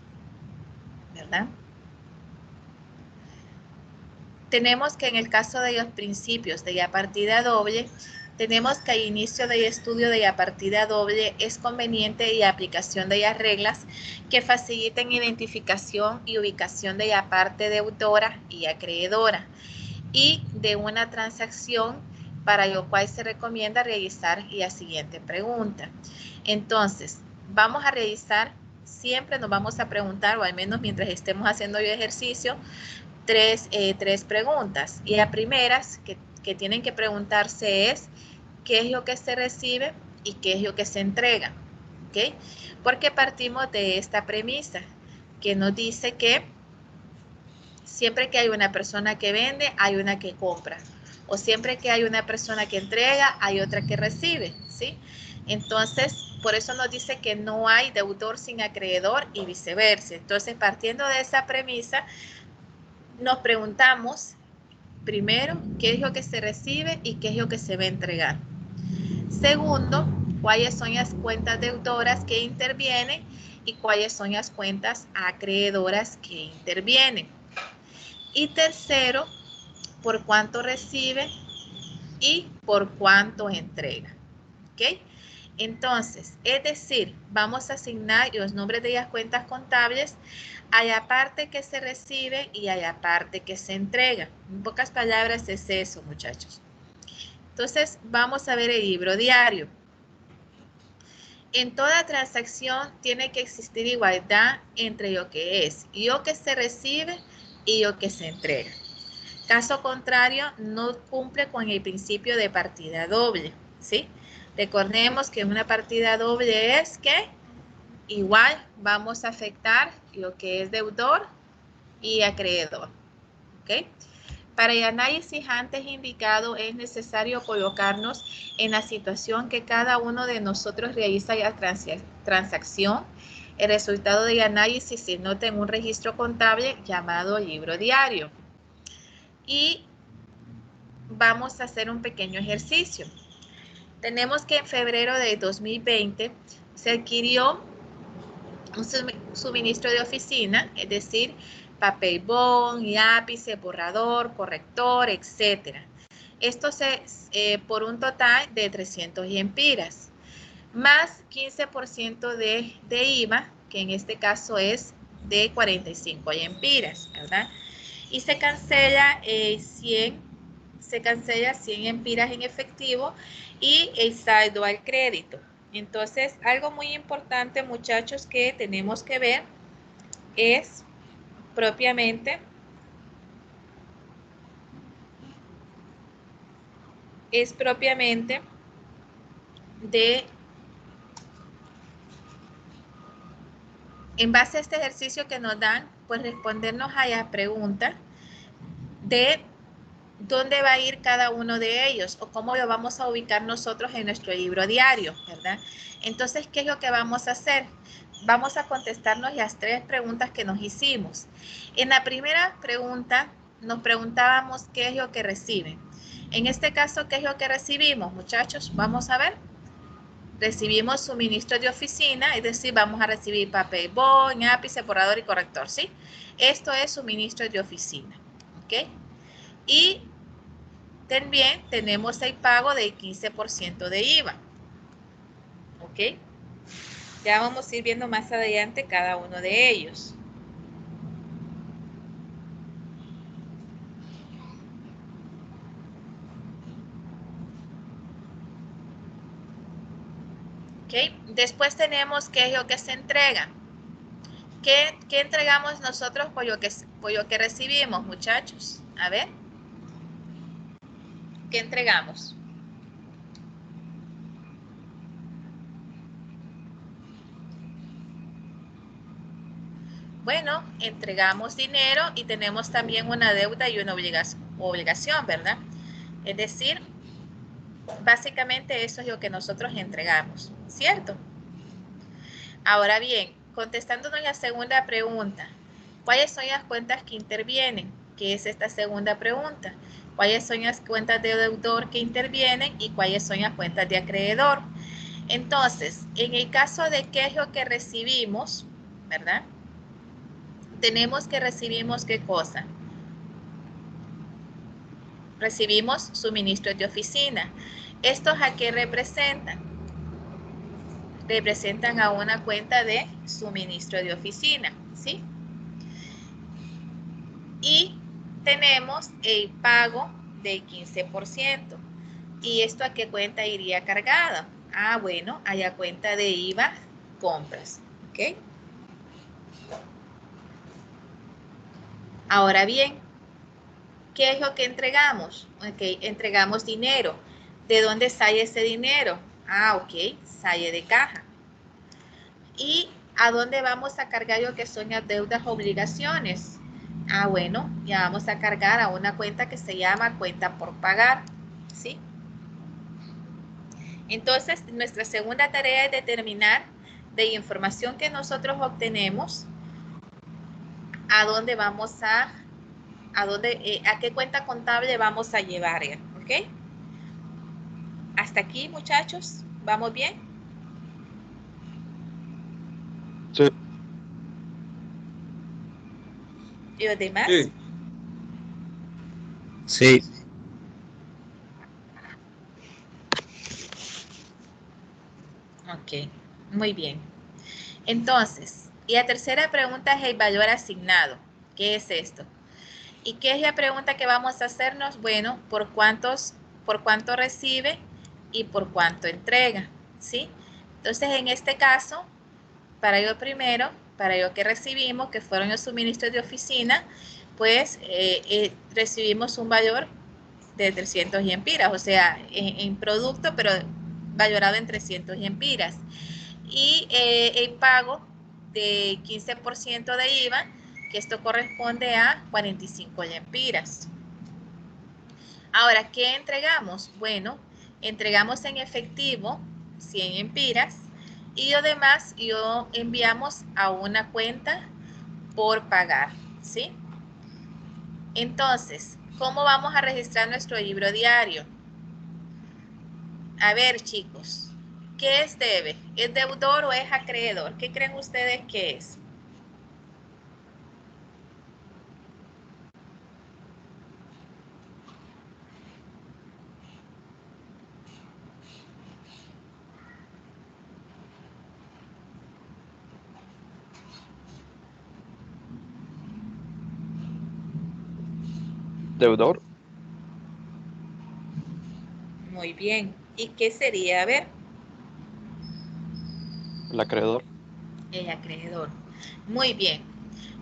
S1: ¿verdad? Tenemos que en el caso de los principios de la partida doble, tenemos que al inicio del estudio de la partida doble es conveniente la aplicación de las reglas que faciliten identificación y ubicación de la parte deudora y acreedora y de una transacción, para lo cual se recomienda realizar la siguiente pregunta. Entonces, vamos a realizar, siempre nos vamos a preguntar, o al menos mientras estemos haciendo el ejercicio, tres preguntas. Y la primera que tienen que preguntarse es qué es lo que se recibe y qué es lo que se entrega, ¿ok? Porque partimos de esta premisa que nos dice que siempre que hay una persona que vende, hay una que compra. O siempre que hay una persona que entrega, hay otra que recibe, ¿sí? Entonces, por eso nos dice que no hay deudor sin acreedor y viceversa. Entonces, partiendo de esa premisa, nos preguntamos Primero, qué es lo que se recibe y qué es lo que se va a entregar. Segundo, cuáles son las cuentas deudoras que intervienen y cuáles son las cuentas acreedoras que intervienen. Y tercero, por cuánto recibe y por cuánto entrega. ¿Ok? Entonces, es decir, vamos a asignar los nombres de las cuentas contables a la parte que se recibe y a la parte que se entrega. En pocas palabras es eso, muchachos. Entonces, vamos a ver el libro diario. En toda transacción tiene que existir igualdad entre lo que es y lo que se recibe y lo que se entrega. Caso contrario, no cumple con el principio de partida doble, ¿sí? Recordemos que una partida doble es que igual vamos a afectar lo que es deudor y acreedor, ¿ok? Para el análisis antes indicado es necesario colocarnos en la situación que cada uno de nosotros realiza la transacción. El resultado del análisis se nota en un registro contable llamado libro diario. Y vamos a hacer un pequeño ejercicio. Tenemos que en febrero de 2020 se adquirió un suministro de oficina, es decir, papel bond, lápiz, borrador, corrector, etc. Esto por un total de 300 lempiras, más 15% de IVA, que en este caso es de 45 lempiras, ¿verdad? Y se cancela 100 lempiras en efectivo y el saldo al crédito. Entonces, algo muy importante, muchachos, que tenemos que ver es propiamente de, en base a este ejercicio que nos dan, pues respondernos a la pregunta de dónde va a ir cada uno de ellos o cómo lo vamos a ubicar nosotros en nuestro libro diario, ¿verdad? Entonces, ¿qué es lo que vamos a hacer? Vamos a contestarnos las 3 preguntas que nos hicimos. En la primera pregunta nos preguntábamos qué es lo que reciben. En este caso, ¿qué es lo que recibimos, muchachos? Vamos a ver. Recibimos suministro de oficina, es decir, vamos a recibir papel bond, lápiz, borrador y corrector, ¿sí? Esto es suministro de oficina, ¿ok? Y también tenemos el pago del 15% de IVA, ¿ok? Ya vamos a ir viendo más adelante cada uno de ellos. ¿Ok? Después tenemos qué es lo que se entrega. ¿Qué entregamos nosotros por lo que recibimos, muchachos? A ver. ¿Qué entregamos? Bueno, entregamos dinero y tenemos también una deuda y una obligación, ¿verdad? Es decir, básicamente eso es lo que nosotros entregamos, ¿cierto? Ahora bien, contestándonos la segunda pregunta, ¿cuáles son las cuentas que intervienen? ¿Qué es esta segunda pregunta? ¿Cuáles son las cuentas de deudor que intervienen y cuáles son las cuentas de acreedor? Entonces, en el caso de qué es lo que recibimos, ¿verdad? Tenemos que recibimos ¿qué cosa? Recibimos suministros de oficina. ¿Estos a qué representan? Representan a una cuenta de suministro de oficina, ¿sí? Y tenemos el pago del 15%. ¿Y esto a qué cuenta iría cargada? Ah, bueno, a la cuenta de IVA compras, ¿ok? Ahora bien, ¿qué es lo que entregamos? Ok, entregamos dinero. ¿De dónde sale ese dinero? Ah, ok, sale de caja. ¿Y a dónde vamos a cargar lo que son las deudas obligaciones? Ah, bueno, ya vamos a cargar a una cuenta que se llama cuenta por pagar, ¿sí? Entonces, nuestra segunda tarea es determinar de la información que nosotros obtenemos a dónde vamos a a qué cuenta contable vamos a llevar, ¿ok? Hasta aquí, muchachos, ¿vamos bien?
S3: Sí.
S1: ¿Y los demás?
S4: Sí.
S3: Sí.
S1: Ok, muy bien. Entonces, y la tercera pregunta es el valor asignado. ¿Qué es esto? ¿Y qué es la pregunta que vamos a hacernos? Bueno, por cuánto recibe y por cuánto entrega, ¿sí? Entonces, en este caso, para lo primero, para lo que recibimos, que fueron los suministros de oficina, pues recibimos un valor de 300 lempiras, o sea, en producto, pero valorado en 300 lempiras. Y el pago de 15% de IVA, que esto corresponde a 45 lempiras. Ahora, ¿qué entregamos? Bueno, entregamos en efectivo 100 lempiras y lo demás lo enviamos a una cuenta por pagar, ¿sí? Entonces, ¿cómo vamos a registrar nuestro libro diario? A ver, chicos, ¿qué es debe? ¿Es deudor o es acreedor? ¿Qué creen ustedes que es?
S3: Deudor.
S1: Muy bien. ¿Y qué sería? A ver,
S3: El acreedor.
S1: el acreedor. Muy bien.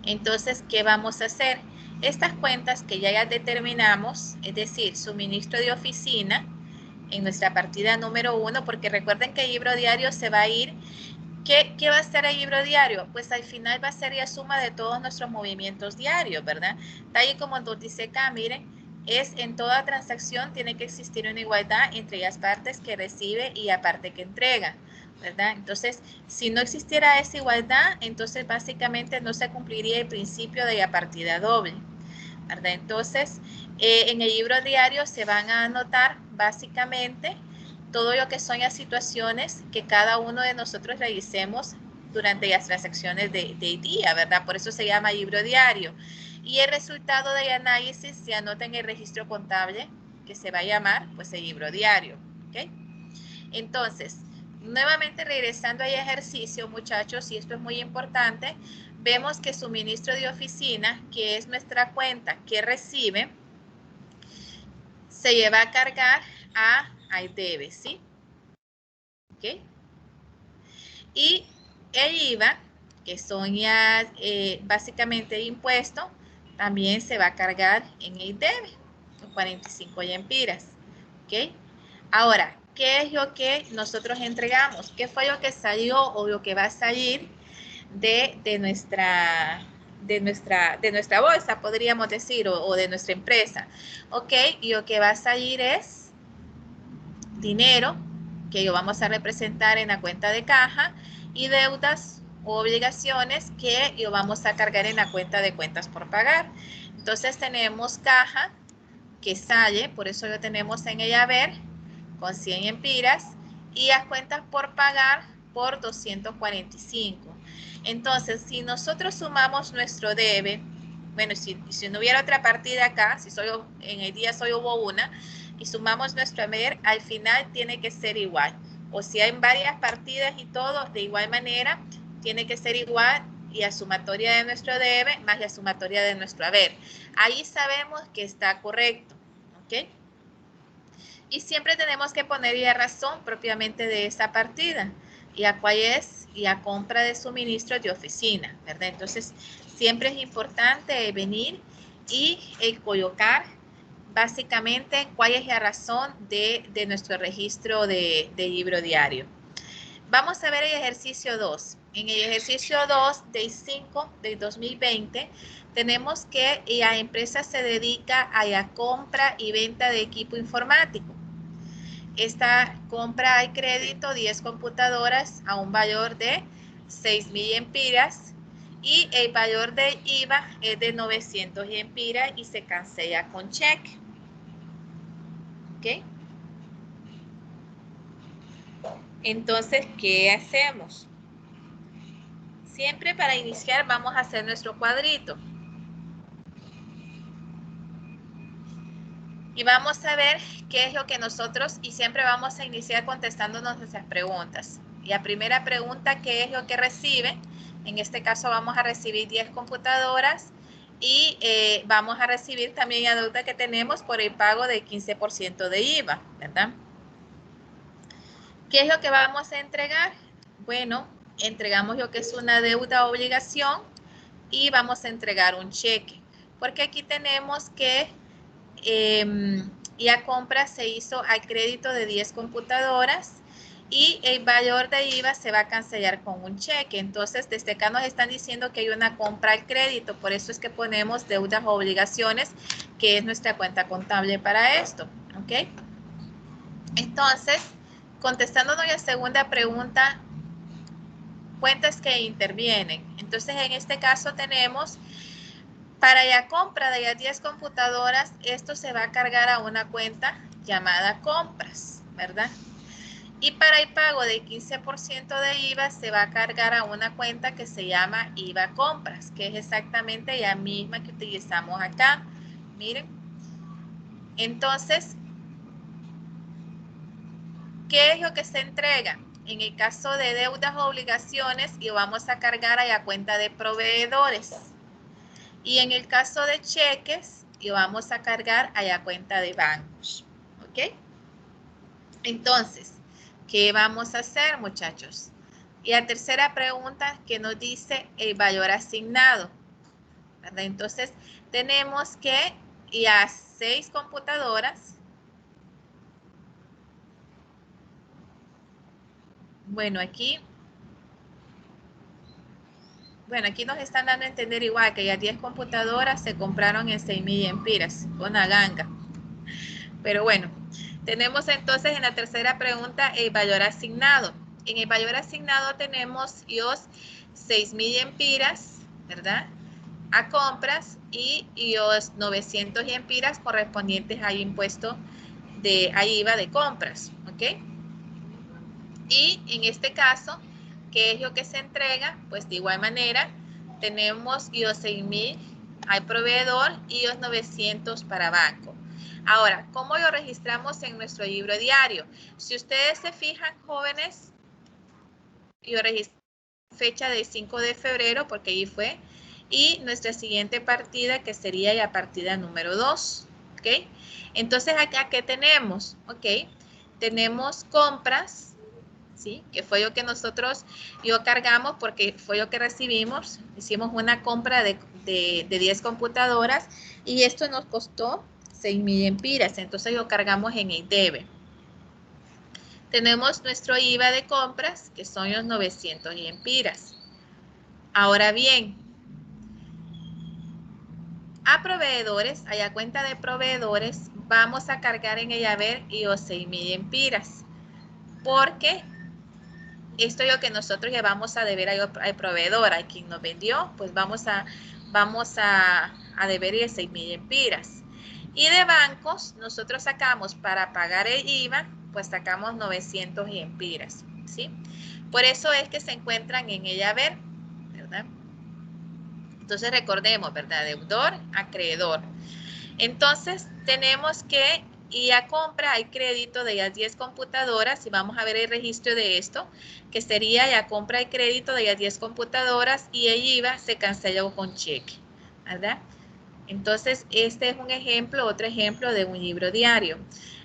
S1: Entonces, ¿qué vamos a hacer? Estas cuentas que ya determinamos, es decir, suministro de oficina, en nuestra partida número 1, porque recuerden que el libro diario se va a ir. ¿Qué va a ser el libro diario? Pues al final va a ser la suma de todos nuestros movimientos diarios, ¿verdad? Tal y como nos dice acá, miren, es en toda transacción tiene que existir una igualdad entre las partes que recibe y la parte que entrega, ¿verdad? Entonces, si no existiera esa igualdad, entonces básicamente no se cumpliría el principio de la partida doble, ¿verdad? Entonces, en el libro diario se van a anotar básicamente todo lo que son las situaciones que cada uno de nosotros realicemos durante las transacciones del día, ¿verdad? Por eso se llama libro diario. Y el resultado del análisis se anota en el registro contable, que se va a llamar, pues, el libro diario, ¿ok? Entonces, nuevamente regresando al ejercicio, muchachos, y esto es muy importante, vemos que suministro de oficina, que es nuestra cuenta que recibe, se lleva a cargar al debe, ¿sí? ¿Ok? Y el IVA, que son ya básicamente impuestos, también se va a cargar en el debe, los 45 lempiras, ¿ok? Ahora, ¿qué es lo que nosotros entregamos? ¿Qué fue lo que salió o lo que va a salir de nuestra bolsa, podríamos decir, o de nuestra empresa? ¿Ok? Y lo que va a salir es dinero, que lo vamos a representar en la cuenta de caja, y deudas o obligaciones que lo vamos a cargar en la cuenta de cuentas por pagar. Entonces tenemos caja que sale, por eso lo tenemos en el haber, con 100 empiras, y las cuentas por pagar por 245. Entonces, si nosotros sumamos nuestro debe, bueno, si no hubiera otra partida acá, si solo en el día solo hubo una, y sumamos nuestro haber, al final tiene que ser igual. O si hay varias partidas y todo, de igual manera, tiene que ser igual, y la sumatoria de nuestro debe más la sumatoria de nuestro haber. Ahí sabemos que está correcto, ¿ok? Y siempre tenemos que poner la razón propiamente de esa partida, y a cuál es la compra de suministros de oficina, ¿verdad? Entonces, siempre es importante venir y colocar básicamente cuál es la razón de nuestro registro de libro diario. Vamos a ver el ejercicio 2. En el ejercicio 2 del 5 del 2020, tenemos que la empresa se dedica a la compra y venta de equipo informático. Esta compra al crédito 10 computadoras a un valor de 6,000 empiras, Y el valor de IVA es de 900 lempiras y se cancela con cheque. ¿Ok? Entonces, ¿qué hacemos? Siempre para iniciar vamos a hacer nuestro cuadrito. Y vamos a ver qué es lo que nosotros, y siempre vamos a iniciar contestándonos esas preguntas. Y la primera pregunta, ¿qué es lo que recibe? En este caso vamos a recibir 10 computadoras y vamos a recibir también la deuda que tenemos por el pago del 15% de IVA, ¿verdad? ¿Qué es lo que vamos a entregar? Bueno, entregamos lo que es una deuda obligación y vamos a entregar un cheque. Porque aquí tenemos que la compra se hizo al crédito de 10 computadoras y el valor de IVA se va a cancelar con un cheque. Entonces, desde acá nos están diciendo que hay una compra al crédito. Por eso es que ponemos deudas o obligaciones, que es nuestra cuenta contable para esto. ¿Ok? Entonces, contestándonos la segunda pregunta, cuentas que intervienen. Entonces, en este caso tenemos, para la compra de las 10 computadoras, esto se va a cargar a una cuenta llamada compras, ¿verdad? Y para el pago del 15% de IVA se va a cargar a una cuenta que se llama IVA compras, que es exactamente la misma que utilizamos acá. Miren. Entonces, ¿qué es lo que se entrega? En el caso de deudas o obligaciones, y vamos a cargar a la cuenta de proveedores. Y en el caso de cheques, y vamos a cargar a la cuenta de bancos. ¿Ok? Entonces, ¿qué vamos a hacer, muchachos? Y la tercera pregunta que nos dice el valor asignado, ¿verdad? Entonces, tenemos que las 6 computadoras. Bueno, aquí nos están dando a entender igual que las 10 computadoras se compraron en 6.000 lempiras, una ganga. Pero bueno, tenemos entonces en la tercera pregunta el valor asignado. En el valor asignado tenemos los 6.000 lempiras, ¿verdad? A compras y los 900 lempiras correspondientes al impuesto a IVA de compras, ¿ok? Y en este caso, ¿qué es lo que se entrega? Pues de igual manera, tenemos los 6.000 al proveedor y los 900 para banco. Ahora, ¿cómo lo registramos en nuestro libro diario? Si ustedes se fijan, jóvenes, yo registré fecha del 5 de febrero porque ahí fue, y nuestra siguiente partida que sería la partida número 2, ¿ok? Entonces, acá, ¿qué tenemos? ¿Ok? Tenemos compras, ¿sí? Que fue lo que nosotros cargamos porque fue lo que recibimos. Hicimos una compra de 10 computadoras y esto nos costó 6.000 lempiras. Entonces lo cargamos en el debe. Tenemos nuestro IVA de compras, que son los 900 lempiras. Ahora bien, a proveedores, a la cuenta de proveedores, vamos a cargar en el haber y los 6.000 lempiras. Porque esto es lo que nosotros ya vamos a deber al proveedor, a quien nos vendió, pues vamos a deber 6.000 lempiras. Y de bancos, nosotros sacamos para pagar el IVA, pues sacamos 900 lempiras, ¿sí? Por eso es que se encuentran en el haber, ¿verdad? Entonces recordemos, ¿verdad? Deudor, acreedor. Entonces tenemos que ir a compra, hay crédito de las 10 computadoras y vamos a ver el registro de esto, que sería la compra y crédito de las 10 computadoras y el IVA se canceló con cheque, ¿verdad? Entonces, este es un ejemplo, otro ejemplo de un libro diario.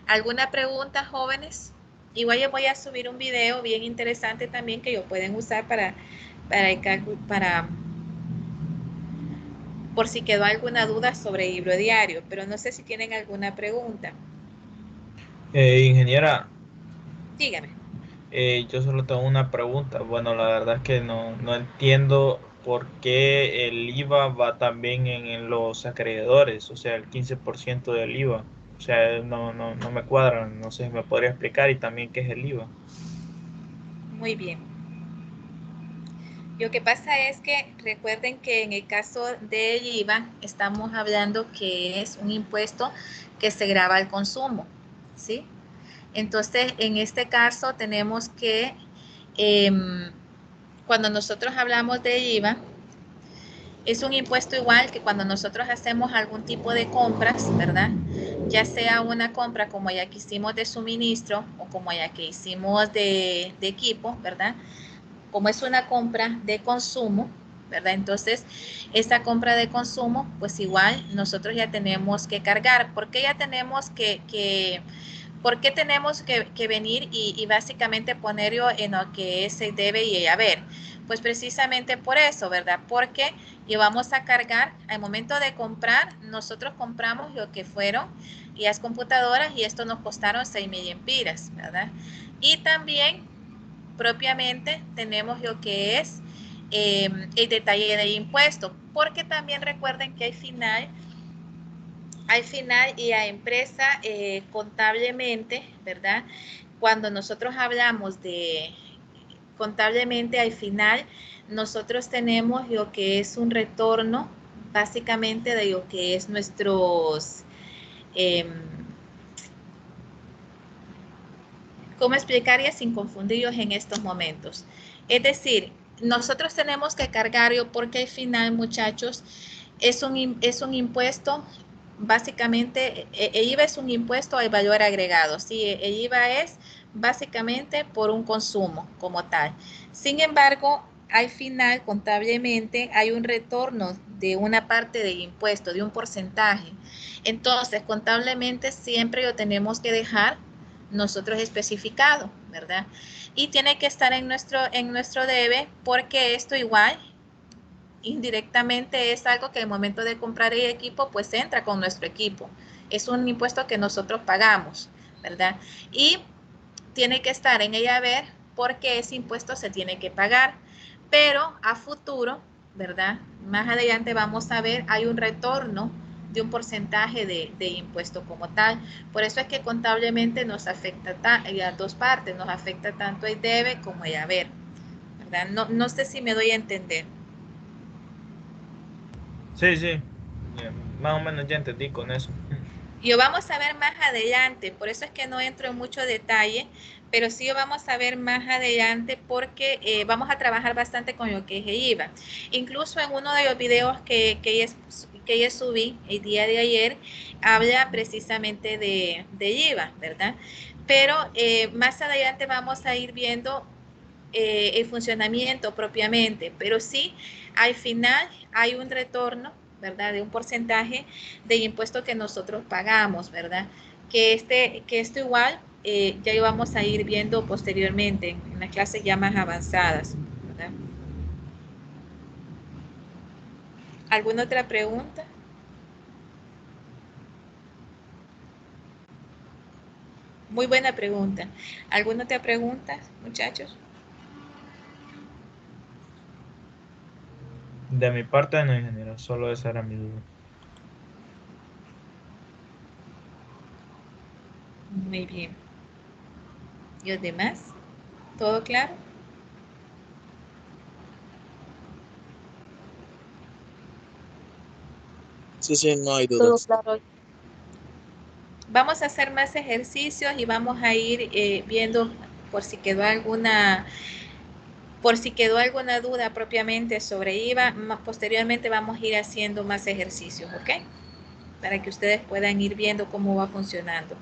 S1: ¿Alguna pregunta, jóvenes? Igual yo voy a subir un video bien interesante también que lo pueden usar por si quedó alguna duda sobre el libro diario, pero no sé si tienen alguna pregunta.
S5: Ingeniera,
S1: Dígame.
S5: yo solo tengo una pregunta. Bueno, la verdad es que no entiendo por qué el IVA va también en los acreedores, o sea, el 15% del IVA. O sea, no me cuadra, no sé si me podría explicar y también qué es el IVA.
S1: Muy bien. Lo que pasa es que recuerden que en el caso del IVA estamos hablando que es un impuesto que se grava al consumo, ¿sí? Entonces, en este caso tenemos que, cuando nosotros hablamos de IVA, es un impuesto igual que cuando nosotros hacemos algún tipo de compras, ¿verdad? Ya sea una compra como ya que hicimos de suministro o como ya que hicimos de equipo, ¿verdad? Como es una compra de consumo, ¿verdad? Entonces, esa compra de consumo, pues igual nosotros ya tenemos que cargar. ¿Por qué ya tenemos ¿por qué tenemos que venir y básicamente ponerlo en lo que es el debe y el haber? Pues precisamente por eso, ¿verdad? Porque llevamos a cargar, al momento de comprar, nosotros compramos lo que fueron las computadoras y esto nos costaron 6,000 empiras, ¿verdad? Y también, propiamente, tenemos lo que es el detalle de impuesto, porque también recuerden que al final y a empresa contablemente, ¿verdad? Cuando nosotros hablamos de contablemente al final, nosotros tenemos lo que es un retorno básicamente de lo que es nuestros, ¿cómo explicaría sin confundirlos en estos momentos? Es decir, nosotros tenemos que cargarlo porque al final, muchachos, es un impuesto. Básicamente, el IVA es un impuesto al valor agregado, ¿sí? El IVA es básicamente por un consumo como tal. Sin embargo, al final, contablemente, hay un retorno de una parte del impuesto, de un porcentaje. Entonces, contablemente, siempre lo tenemos que dejar nosotros especificado, ¿verdad? Y tiene que estar en nuestro debe porque esto igual indirectamente es algo que al momento de comprar el equipo, pues entra con nuestro equipo. Es un impuesto que nosotros pagamos, ¿verdad? Y tiene que estar en el haber porque ese impuesto se tiene que pagar. Pero a futuro, ¿verdad? Más adelante vamos a ver, hay un retorno de un porcentaje de impuesto como tal. Por eso es que contablemente nos afecta a dos partes, nos afecta tanto el debe como el haber, ¿verdad? No sé si me doy a entender.
S5: Sí, sí, más o menos ya entendí con eso.
S1: Y lo vamos a ver más adelante, por eso es que no entro en mucho detalle, pero sí lo vamos a ver más adelante porque vamos a trabajar bastante con lo que es el IVA. Incluso en uno de los videos que ya subí el día de ayer, habla precisamente de IVA, ¿verdad? Pero más adelante vamos a ir viendo el funcionamiento propiamente, pero sí, al final hay un retorno, ¿verdad? De un porcentaje de impuesto que nosotros pagamos, ¿verdad? Que esto igual ya lo vamos a ir viendo posteriormente en las clases ya más avanzadas, ¿verdad? ¿Alguna otra pregunta? Muy buena pregunta. ¿Alguna otra pregunta, muchachos?
S5: De mi parte no, ingeniero, solo esa era mi duda.
S1: Muy bien. ¿Y los demás? ¿Todo claro?
S6: Sí, sí, no hay
S2: Todo
S6: dudas.
S2: claro.
S1: Vamos a hacer más ejercicios y vamos a ir viendo por si quedó alguna duda propiamente sobre IVA. Posteriormente vamos a ir haciendo más ejercicios, ¿ok? Para que ustedes puedan ir viendo cómo va funcionando.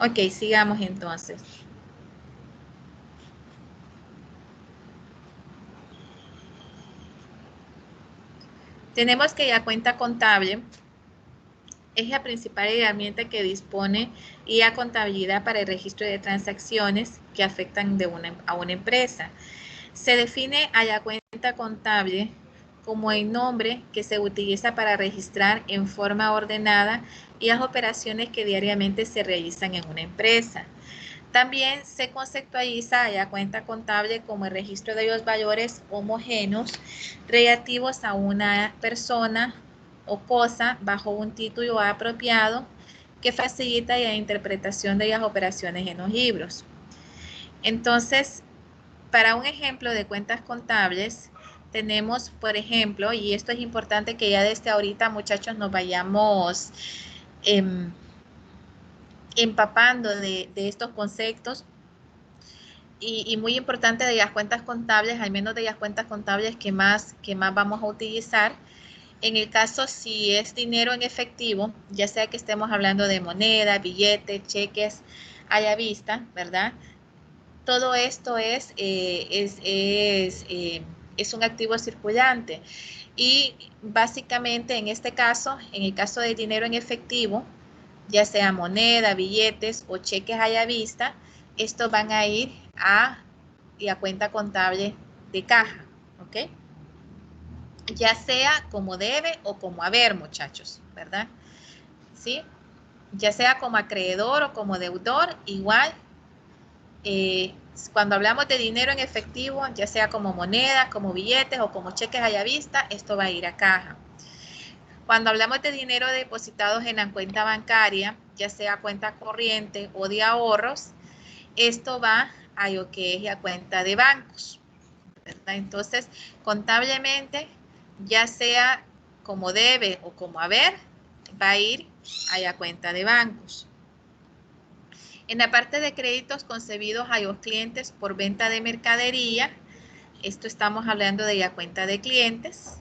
S1: Ok, sigamos entonces. Tenemos que la cuenta contable es la principal herramienta que dispone la contabilidad para el registro de transacciones que afectan a una empresa. Se define a la cuenta contable como el nombre que se utiliza para registrar en forma ordenada las operaciones que diariamente se realizan en una empresa. También se conceptualiza a la cuenta contable como el registro de los valores homogéneos relativos a una persona o cosa bajo un título apropiado que facilita la interpretación de las operaciones en los libros. Entonces, para un ejemplo de cuentas contables, tenemos, por ejemplo, y esto es importante que ya desde ahorita, muchachos, nos vayamos empapando de estos conceptos, y muy importante de las cuentas contables, al menos de las cuentas contables que más vamos a utilizar. En el caso si es dinero en efectivo, ya sea que estemos hablando de moneda, billetes, cheques a la vista, ¿verdad? Todo esto es un activo circulante. Y básicamente en este caso, en el caso de dinero en efectivo, ya sea moneda, billetes o cheques a la vista, estos van a ir a la cuenta contable de caja, ¿ok? Ya sea como debe o como haber, muchachos, ¿verdad? ¿Sí? Ya sea como acreedor o como deudor, igual. Cuando hablamos de dinero en efectivo, ya sea como moneda, como billetes o como cheques a la vista, esto va a ir a caja. Cuando hablamos de dinero depositados en la cuenta bancaria, ya sea cuenta corriente o de ahorros, esto va a lo que es la cuenta de bancos, ¿verdad? Entonces, contablemente, ya sea como debe o como haber, va a ir a la cuenta de bancos. En la parte de créditos concebidos a los clientes por venta de mercadería, esto estamos hablando de la cuenta de clientes.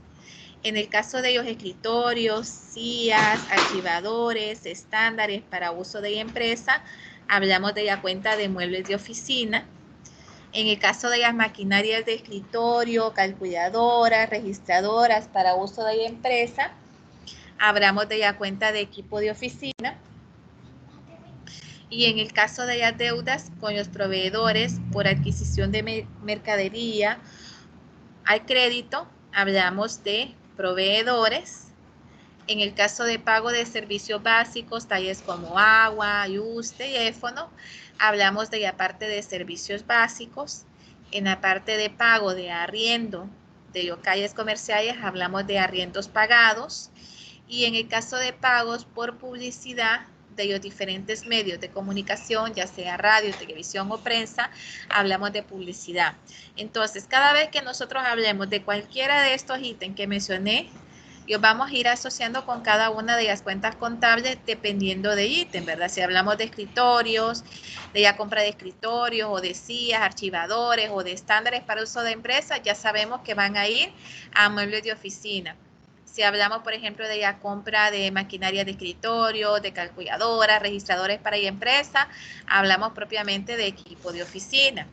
S1: En el caso de los escritorios, sillas, archivadores, estándares para uso de la empresa, hablamos de la cuenta de muebles de oficina. En el caso de las maquinarias de escritorio, calculadoras, registradoras para uso de la empresa, hablamos de la cuenta de equipo de oficina. Y en el caso de las deudas con los proveedores por adquisición de mercadería al crédito, hablamos de proveedores. En el caso de pago de servicios básicos, tales como agua, luz, teléfono, hablamos de la parte de servicios básicos. En la parte de pago de arriendo de locales comerciales, hablamos de arriendos pagados. Y en el caso de pagos por publicidad de los diferentes medios de comunicación, ya sea radio, televisión o prensa, hablamos de publicidad. Entonces, cada vez que nosotros hablemos de cualquiera de estos ítems que mencioné, los vamos a ir asociando con cada una de las cuentas contables dependiendo de ítem, ¿verdad? Si hablamos de escritorios, de la compra de escritorios o de sillas, archivadores o de estándares para uso de empresa, ya sabemos que van a ir a muebles de oficina. Si hablamos, por ejemplo, de la compra de maquinaria de escritorio, de calculadoras, registradores para la empresa, hablamos propiamente de equipo de oficina.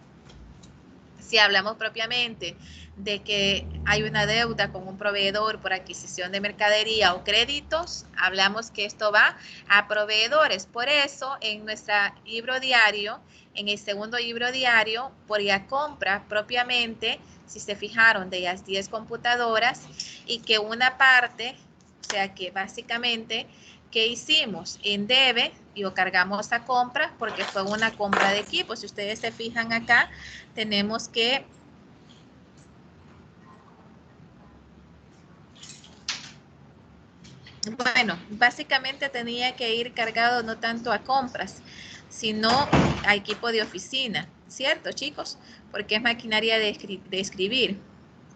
S1: Si hablamos propiamente de que hay una deuda con un proveedor por adquisición de mercadería o créditos, hablamos que esto va a proveedores. Por eso, en nuestro libro diario, en el segundo libro diario, por la compra propiamente, si se fijaron, de las 10 computadoras, y que una parte, o sea que básicamente, ¿qué hicimos? En debe, y lo cargamos a compra porque fue una compra de equipo. Si ustedes se fijan acá, tenemos que bueno, básicamente tenía que ir cargado no tanto a compras, sino a equipo de oficina, ¿cierto, chicos? Porque es maquinaria de escribir.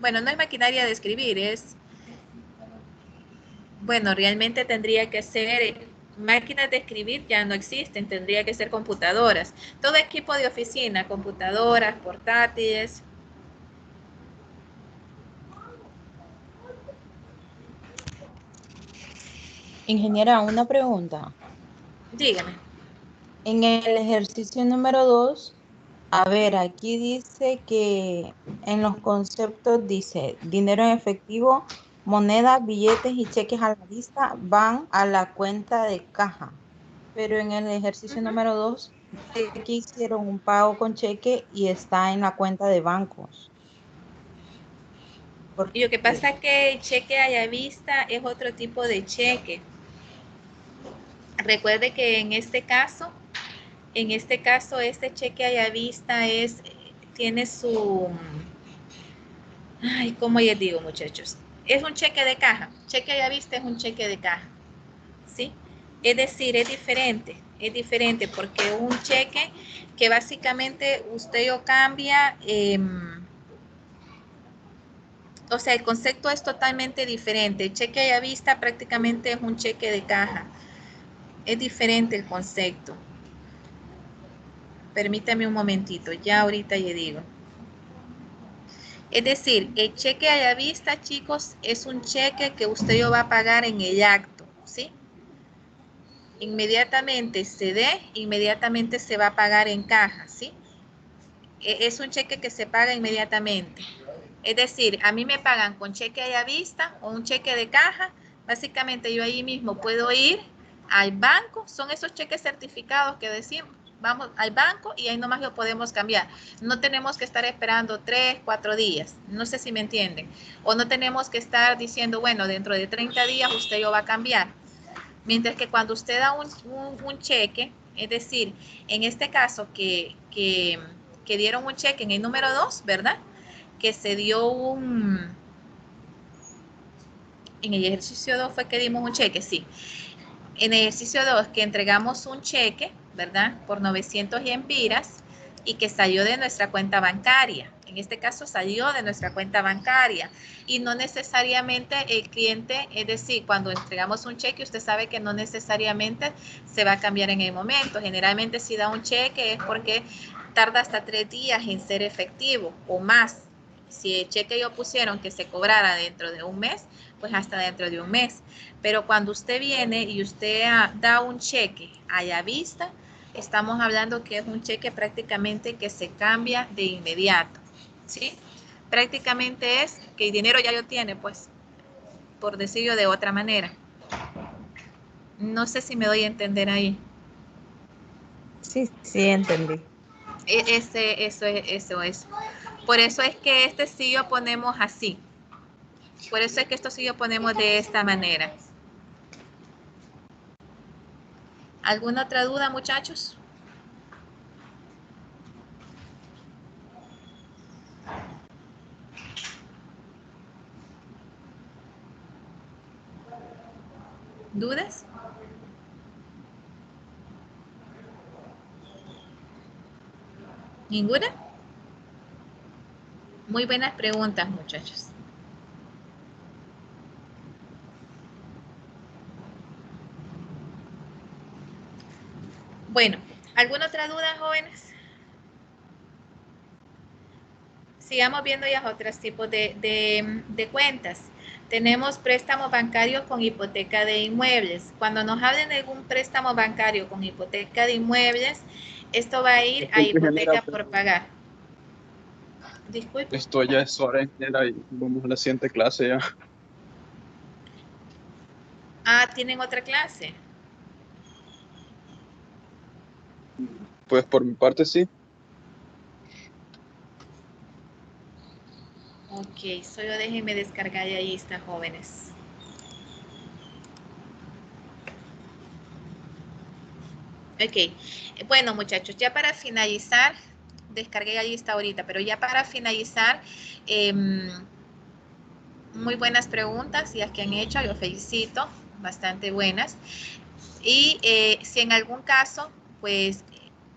S1: Bueno, no es maquinaria de escribir, es... Bueno, realmente tendría que ser... Máquinas de escribir ya no existen, tendría que ser computadoras. Todo equipo de oficina, computadoras, portátiles.
S2: Ingeniera, una pregunta.
S1: Dígame.
S2: En el ejercicio número 2, a ver, aquí dice que en los conceptos dice dinero en efectivo, monedas, billetes y cheques a la vista van a la cuenta de caja. Pero en el ejercicio número 2, dice que hicieron un pago con cheque y está en la cuenta de bancos.
S1: Y lo que pasa es que el cheque a la vista es otro tipo de cheque. Recuerde que en este caso, este cheque a la vista tiene su, ay, ¿cómo les digo, muchachos? es un cheque de caja. Cheque ya viste, es un cheque de caja. ¿Sí? Es decir, es diferente porque un cheque que básicamente usted lo cambia, o sea, el concepto es totalmente diferente. El cheque a vista prácticamente es un cheque de caja. Es diferente el concepto. Permítame un momentito, ya ahorita le digo. Es decir, el cheque a la vista, chicos, es un cheque que usted lo va a pagar en el acto, ¿sí? Inmediatamente se dé, inmediatamente se va a pagar en caja, ¿sí? Es un cheque que se paga inmediatamente. Es decir, a mí me pagan con cheque a la vista o un cheque de caja. Básicamente yo ahí mismo puedo ir al banco, son esos cheques certificados que decimos, vamos al banco y ahí nomás lo podemos cambiar. No tenemos que estar esperando 3, 4 días, no sé si me entienden. O no tenemos que estar diciendo, bueno, dentro de 30 días usted lo va a cambiar. Mientras que cuando usted da un cheque, es decir, en este caso que dieron un cheque en el número 2, ¿verdad? Que se dio en el ejercicio 2 fue que dimos un cheque, sí. En el ejercicio 2 que entregamos un cheque, ¿verdad? Por 900 lempiras y que salió de nuestra cuenta bancaria. En este caso salió de nuestra cuenta bancaria y no necesariamente el cliente, es decir, cuando entregamos un cheque, usted sabe que no necesariamente se va a cambiar en el momento. Generalmente si da un cheque es porque tarda hasta 3 días en ser efectivo o más. Si el cheque ellos pusieron que se cobrara dentro de un mes, pues hasta dentro de un mes. Pero cuando usted viene y usted da un cheque a la vista, estamos hablando que es un cheque prácticamente que se cambia de inmediato, ¿sí? Prácticamente es que el dinero ya lo tiene, pues, por decirlo de otra manera. No sé si me doy a entender ahí.
S2: Sí, sí, entendí.
S1: Eso es. Por eso es que este sí lo ponemos así. Por eso es que esto sí lo ponemos de esta manera. ¿Alguna otra duda, muchachos? ¿Dudas? ¿Ninguna? Muy buenas preguntas, muchachos. Bueno, ¿alguna otra duda, jóvenes? Sigamos viendo ya otros tipos de cuentas. Tenemos préstamos bancarios con hipoteca de inmuebles. Cuando nos hablen de algún préstamo bancario con hipoteca de inmuebles, esto va a ir a hipoteca por pagar. Disculpe.
S3: Esto ya es hora, ingeniera, y vamos a la siguiente clase ya.
S1: Ah, ¿tienen otra clase?
S3: Pues por mi parte sí.
S1: Ok, solo déjenme descargar y ahí está, jóvenes. Ok, bueno, muchachos, ya para finalizar, descargué la lista ahorita, pero ya para finalizar, muy buenas preguntas las que han hecho, los felicito, bastante buenas. Y si en algún caso, pues,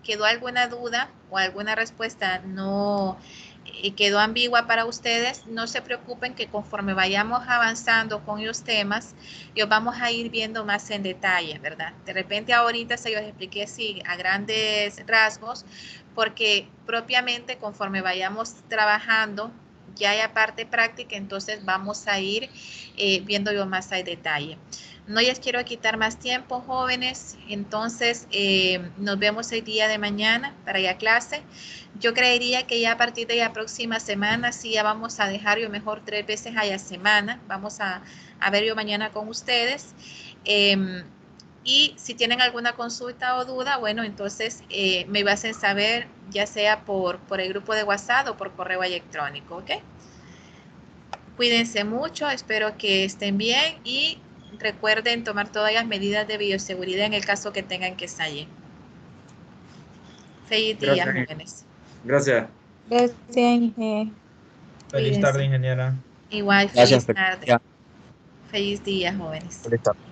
S1: quedó alguna duda o alguna respuesta no quedó ambigua para ustedes, no se preocupen que conforme vayamos avanzando con los temas, los vamos a ir viendo más en detalle, ¿verdad? De repente ahorita se los expliqué sí a grandes rasgos, porque propiamente conforme vayamos trabajando ya hay parte práctica, entonces vamos a ir viéndolo más a detalle. No les quiero quitar más tiempo, jóvenes, entonces nos vemos el día de mañana para la clase. Yo creería que ya a partir de la próxima semana sí ya vamos a dejar yo mejor 3 veces a la semana. Vamos a ver yo mañana con ustedes. Y si tienen alguna consulta o duda, bueno, entonces me hacen saber ya sea por el grupo de WhatsApp o por correo electrónico, ¿ok? Cuídense mucho, espero que estén bien y recuerden tomar todas las medidas de bioseguridad en el caso que tengan que salir. Feliz día, jóvenes.
S4: Gracias.
S2: Gracias, Inge.
S5: Feliz tarde, ingeniera.
S1: Igual,
S6: Gracias.
S1: feliz tarde. Feliz día, jóvenes.
S6: Feliz tarde.